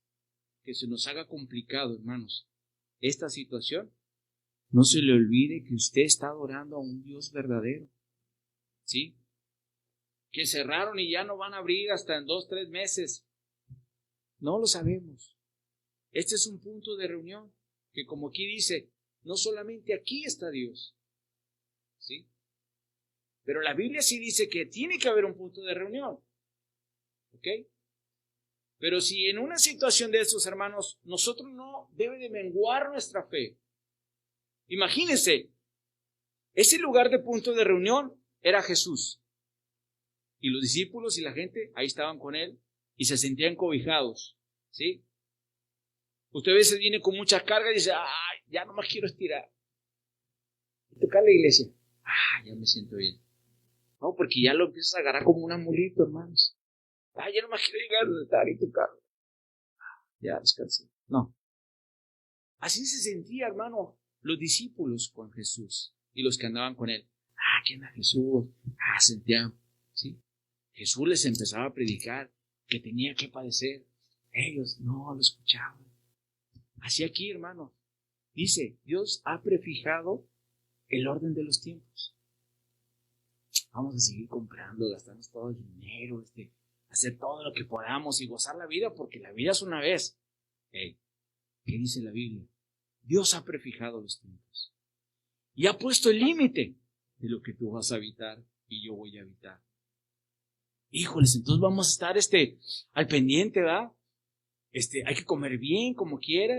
que se nos haga complicado, hermanos, esta situación, no se le olvide que usted está adorando a un Dios verdadero. ¿Sí? Que cerraron y ya no van a abrir hasta en 2-3 meses. No lo sabemos. Este es un punto de reunión que, como aquí dice, no solamente aquí está Dios. ¿Sí? Pero la Biblia sí dice que tiene que haber un punto de reunión. ¿Ok? Pero si en una situación de estos, hermanos, nosotros no debe de menguar nuestra fe. Imagínense, ese lugar de punto de reunión era Jesús. Y los discípulos y la gente ahí estaban con él y se sentían cobijados. ¿Sí? Usted a veces viene con muchas cargas y dice, ay, ya no más quiero estirar. Y tocar la iglesia. Ya me siento bien. No, porque ya lo empiezas a agarrar como un amulito, hermanos. Ya no más quiero llegar a estar y tocar. Ya descansé. No. Así se sentía, hermano, los discípulos con Jesús y los que andaban con él. ¿Quién era Jesús? Sentían, ¿sí? Jesús les empezaba a predicar que tenía que padecer. Ellos no lo escuchaban. Así aquí, hermano, dice, Dios ha prefijado el orden de los tiempos. Vamos a seguir comprando, gastarnos todo el dinero, hacer todo lo que podamos y gozar la vida, porque la vida es una vez. ¿Qué dice la Biblia? Dios ha prefijado los tiempos y ha puesto el límite de lo que tú vas a habitar y yo voy a habitar. Híjoles, entonces vamos a estar al pendiente, ¿verdad? Hay que comer bien, como quiera,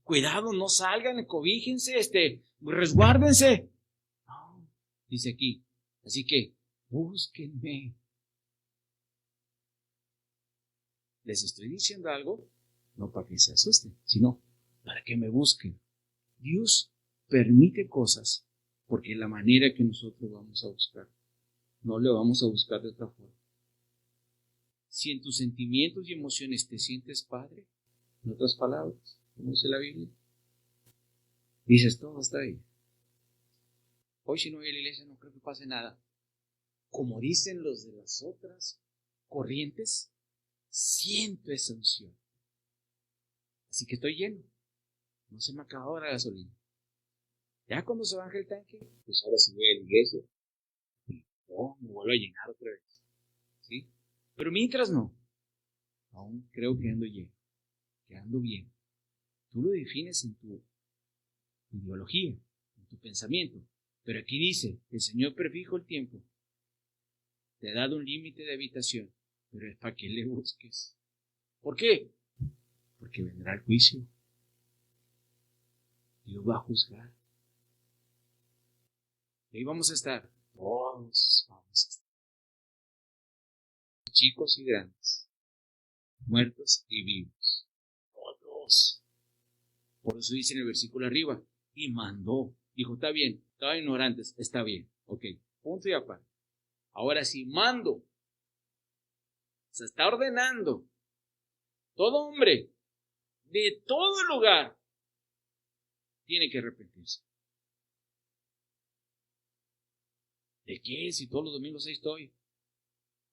cuidado, no salgan, cobíjense, resguárdense. No, dice aquí, así que búsquenme. Les estoy diciendo algo, no para que se asusten, sino para que me busquen. Dios permite cosas porque es la manera que nosotros vamos a buscar. No le vamos a buscar de otra forma. Si en tus sentimientos y emociones te sientes padre, en otras palabras, como dice la Biblia, dices, todo está bien. Hoy si no voy a la iglesia no creo que pase nada. Como dicen los de las otras corrientes, siento esa unción. Así que estoy lleno. No se me ha acabado la gasolina. Ya cuando se baje el tanque, pues ahora sí voy a la iglesia. Y me vuelvo a llenar otra vez. ¿Sí? Pero mientras no, aún creo que ando lleno, que ando bien. Tú lo defines en tu ideología, en tu pensamiento. Pero aquí dice, el Señor prefijó el tiempo. Te ha dado un límite de habitación, pero es para que le busques. ¿Por qué? Porque vendrá el juicio. Dios va a juzgar. Y ahí vamos a estar. Todos vamos a estar. Chicos y grandes. Muertos y vivos. Todos. Por eso dice en el versículo arriba. Y mandó. Dijo, está bien. Estaban ignorantes. Está bien. Ok. Punto y aparte. Ahora sí, mando. Se está ordenando. Todo hombre de todo lugar tiene que arrepentirse. ¿De qué? Si todos los domingos ahí estoy.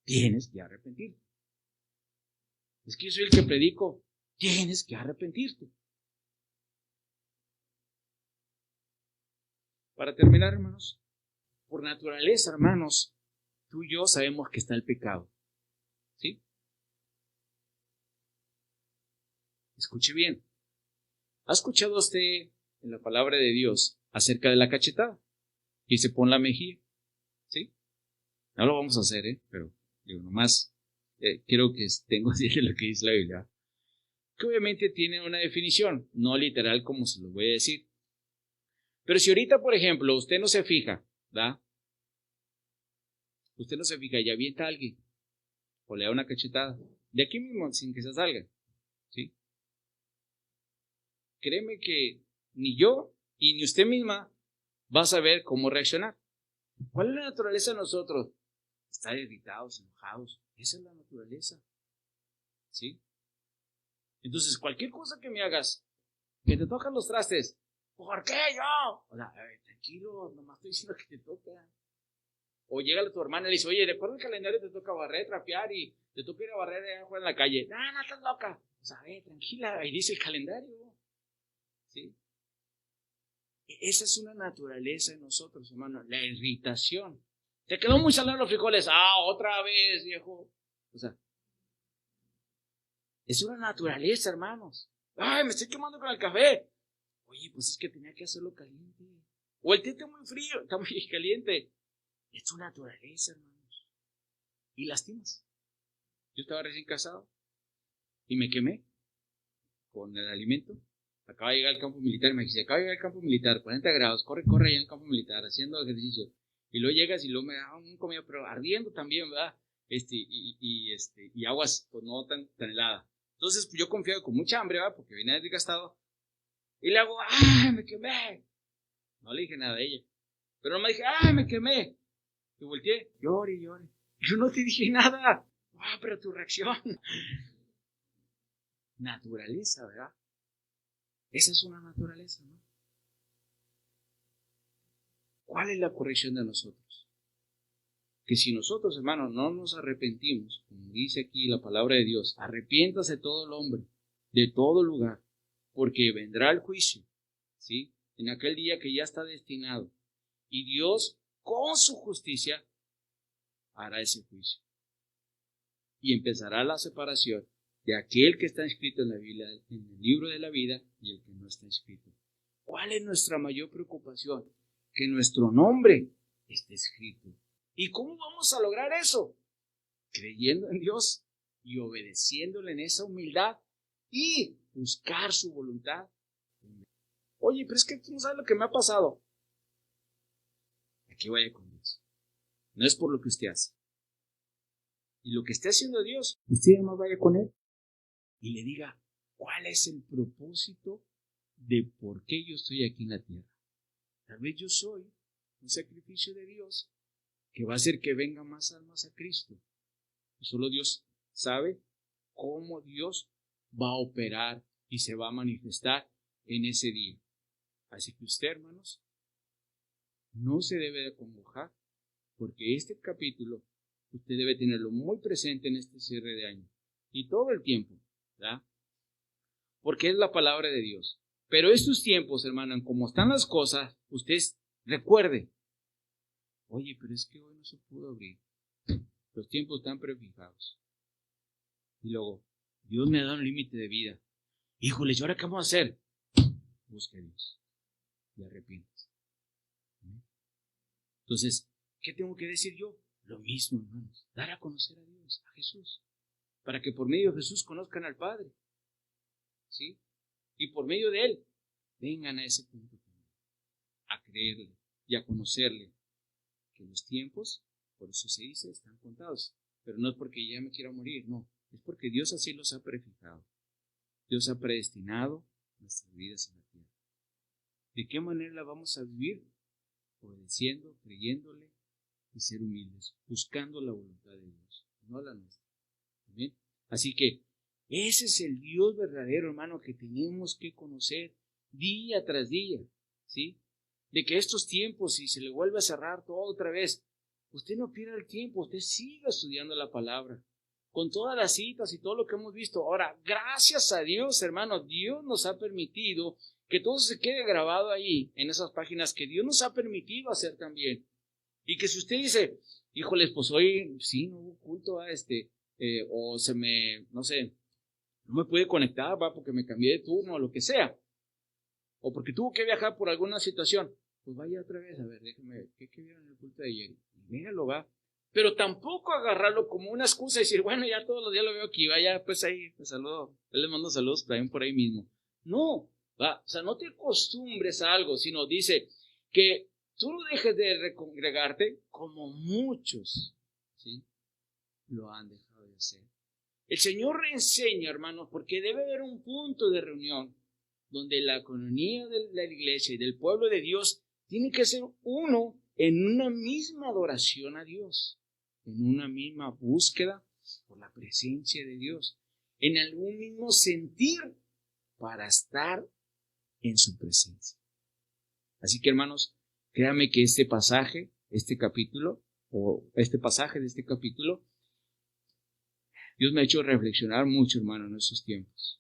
Tienes que arrepentirte. Es que yo soy el que predico. Tienes que arrepentirte. Para terminar, hermanos, por naturaleza, hermanos, tú y yo sabemos que está el pecado. ¿Sí? Escuche bien. ¿Ha escuchado usted en la palabra de Dios acerca de la cachetada? Que se pone la mejilla. ¿Sí? No lo vamos a hacer, pero digo, nomás quiero que tengo así lo que dice la Biblia. que obviamente tiene una definición, no literal como se lo voy a decir. Pero si ahorita, por ejemplo, usted no se fija, ¿verdad? Usted no se fija y avienta a alguien, o le da una cachetada, de aquí mismo, sin que se salga, ¿sí? Créeme que ni yo y ni usted misma va a saber cómo reaccionar. ¿Cuál es la naturaleza de nosotros? Estar irritados, enojados. Esa es la naturaleza, ¿sí? Entonces, cualquier cosa que me hagas, que te tocan los trastes, ¿por qué yo? O sea, tranquilo, nomás estoy diciendo que te toca. O llega tu hermana y le dice, oye, recuerda el calendario, te toca barrer, trapear y te toca ir a barrer abajo en la calle. No, estás loca. O sea, tranquila, ahí dice el calendario. ¿Sí? Esa es una naturaleza en nosotros, hermano, la irritación. Te quedó muy salado los frijoles. Otra vez, viejo. O sea, es una naturaleza, hermanos. Me estoy quemando con el café. Oye, pues es que tenía que hacerlo caliente. O el té está muy frío, está muy caliente. Es tu naturaleza, hermanos. Y lastimas. Yo estaba recién casado y me quemé con el alimento. Acaba de llegar al campo militar, me dice, acaba de llegar al campo militar, 40 grados, corre allá en el campo militar, haciendo ejercicio. Y luego llegas y luego me da un comida, pero ardiendo también, ¿verdad? Y aguas, pues no tan helada. Entonces, pues, yo confiado con mucha hambre, ¿verdad? Porque venía desgastado. Y le hago, me quemé. No le dije nada a ella. Pero no me dije, me quemé. Y volteé, llore. Yo no te dije nada. Pero tu reacción. Naturaleza, ¿verdad? Esa es una naturaleza, ¿no? ¿Cuál es la corrección de nosotros? Que si nosotros, hermanos, no nos arrepentimos, como dice aquí la palabra de Dios, arrepiéntase todo el hombre, de todo lugar, porque vendrá el juicio, ¿sí? En aquel día que ya está destinado. Y Dios, con su justicia, hará ese juicio. Y empezará la separación de aquel que está inscrito en la Biblia, en el libro de la vida, y el que no está inscrito. ¿Cuál es nuestra mayor preocupación? Que nuestro nombre esté escrito. ¿Y cómo vamos a lograr eso? Creyendo en Dios y obedeciéndole en esa humildad y buscar su voluntad. Oye, pero es que tú no sabes lo que me ha pasado. Aquí vaya con Dios. No es por lo que usted hace. Y lo que esté haciendo Dios, usted no vaya con Él y le diga, ¿cuál es el propósito de por qué yo estoy aquí en la tierra? Tal vez yo soy un sacrificio de Dios que va a hacer que vengan más almas a Cristo. Y solo Dios sabe cómo Dios va a operar y se va a manifestar en ese día. Así que usted, hermanos, no se debe de acongojar, porque este capítulo usted debe tenerlo muy presente en este cierre de año y todo el tiempo, ¿verdad? Porque es la palabra de Dios. Pero estos tiempos, hermano, como están las cosas, usted recuerde, oye, pero es que hoy no se pudo abrir. Los tiempos están prefijados. Y luego, Dios me ha dado un límite de vida. Híjole, ¿y ahora qué vamos a hacer? Busque a Dios y arrepiéntase. Entonces, ¿qué tengo que decir yo? Lo mismo, hermanos. Dar a conocer a Dios, a Jesús. Para que por medio de Jesús conozcan al Padre. ¿Sí? Y por medio de Él, vengan a ese punto. A creerle y a conocerle. Que los tiempos, por eso se dice, están contados. Pero no es porque ya me quiera morir, no. Es porque Dios así los ha prefijado. Dios ha predestinado nuestras vidas en la tierra. ¿De qué manera la vamos a vivir? Obedeciendo, creyéndole y ser humildes, buscando la voluntad de Dios, no la nuestra. ¿Amén? Así que ese es el Dios verdadero, hermano, que tenemos que conocer día tras día, ¿sí? De que estos tiempos, si se le vuelve a cerrar todo otra vez, usted no pierda el tiempo, usted siga estudiando la palabra, con todas las citas y todo lo que hemos visto. Ahora, gracias a Dios, hermano, Dios nos ha permitido que todo se quede grabado ahí, en esas páginas que Dios nos ha permitido hacer también. Y que si usted dice, híjoles, pues hoy sí, no hubo culto a o se me, no sé, no me pude conectar, va, porque me cambié de turno o lo que sea, o porque tuvo que viajar por alguna situación, pues vaya otra vez, a ver, déjeme ver, ¿qué vieron en el culto de ayer? Y véalo, va, Pero tampoco agarrarlo como una excusa y decir, bueno, ya todos los días lo veo aquí, vaya, pues ahí, pues saludo, él les mando saludos también por ahí mismo. No, va, o sea, no te acostumbres a algo, sino dice que tú no dejes de congregarte como muchos, ¿sí? Lo han dejado de hacer. El Señor enseña, hermanos, porque debe haber un punto de reunión donde la economía de la iglesia y del pueblo de Dios tiene que ser uno en una misma adoración a Dios, en una misma búsqueda por la presencia de Dios, en algún mismo sentir para estar en su presencia. Así que, hermanos, créanme que este pasaje, este capítulo, o este pasaje de este capítulo, Dios me ha hecho reflexionar mucho, hermano, en estos tiempos.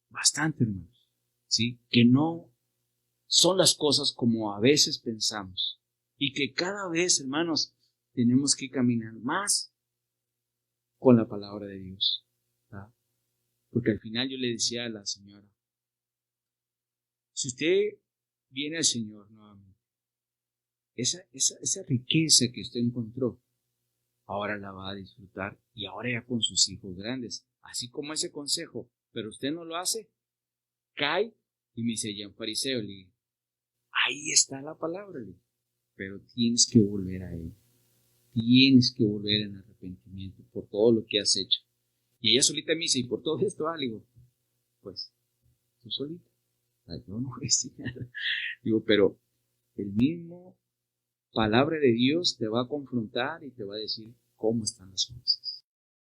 Bastante, hermanos. ¿Sí? Que no son las cosas como a veces pensamos. Y que cada vez, hermanos, tenemos que caminar más con la palabra de Dios. ¿Verdad? Porque al final yo le decía a la señora, si usted viene al Señor nuevamente, esa riqueza que usted encontró, ahora la va a disfrutar y ahora ya con sus hijos grandes, así como ese consejo, pero usted no lo hace, cae y me dice, ya un fariseo, le digo, ahí está la palabra, le digo, pero tienes que volver a él, tienes que volver en arrepentimiento por todo lo que has hecho. Y ella solita me dice, y por todo esto, le digo, pues, tú solita, yo no voy a decir nada, digo, pero el mismo palabra de Dios te va a confrontar y te va a decir cómo están las cosas.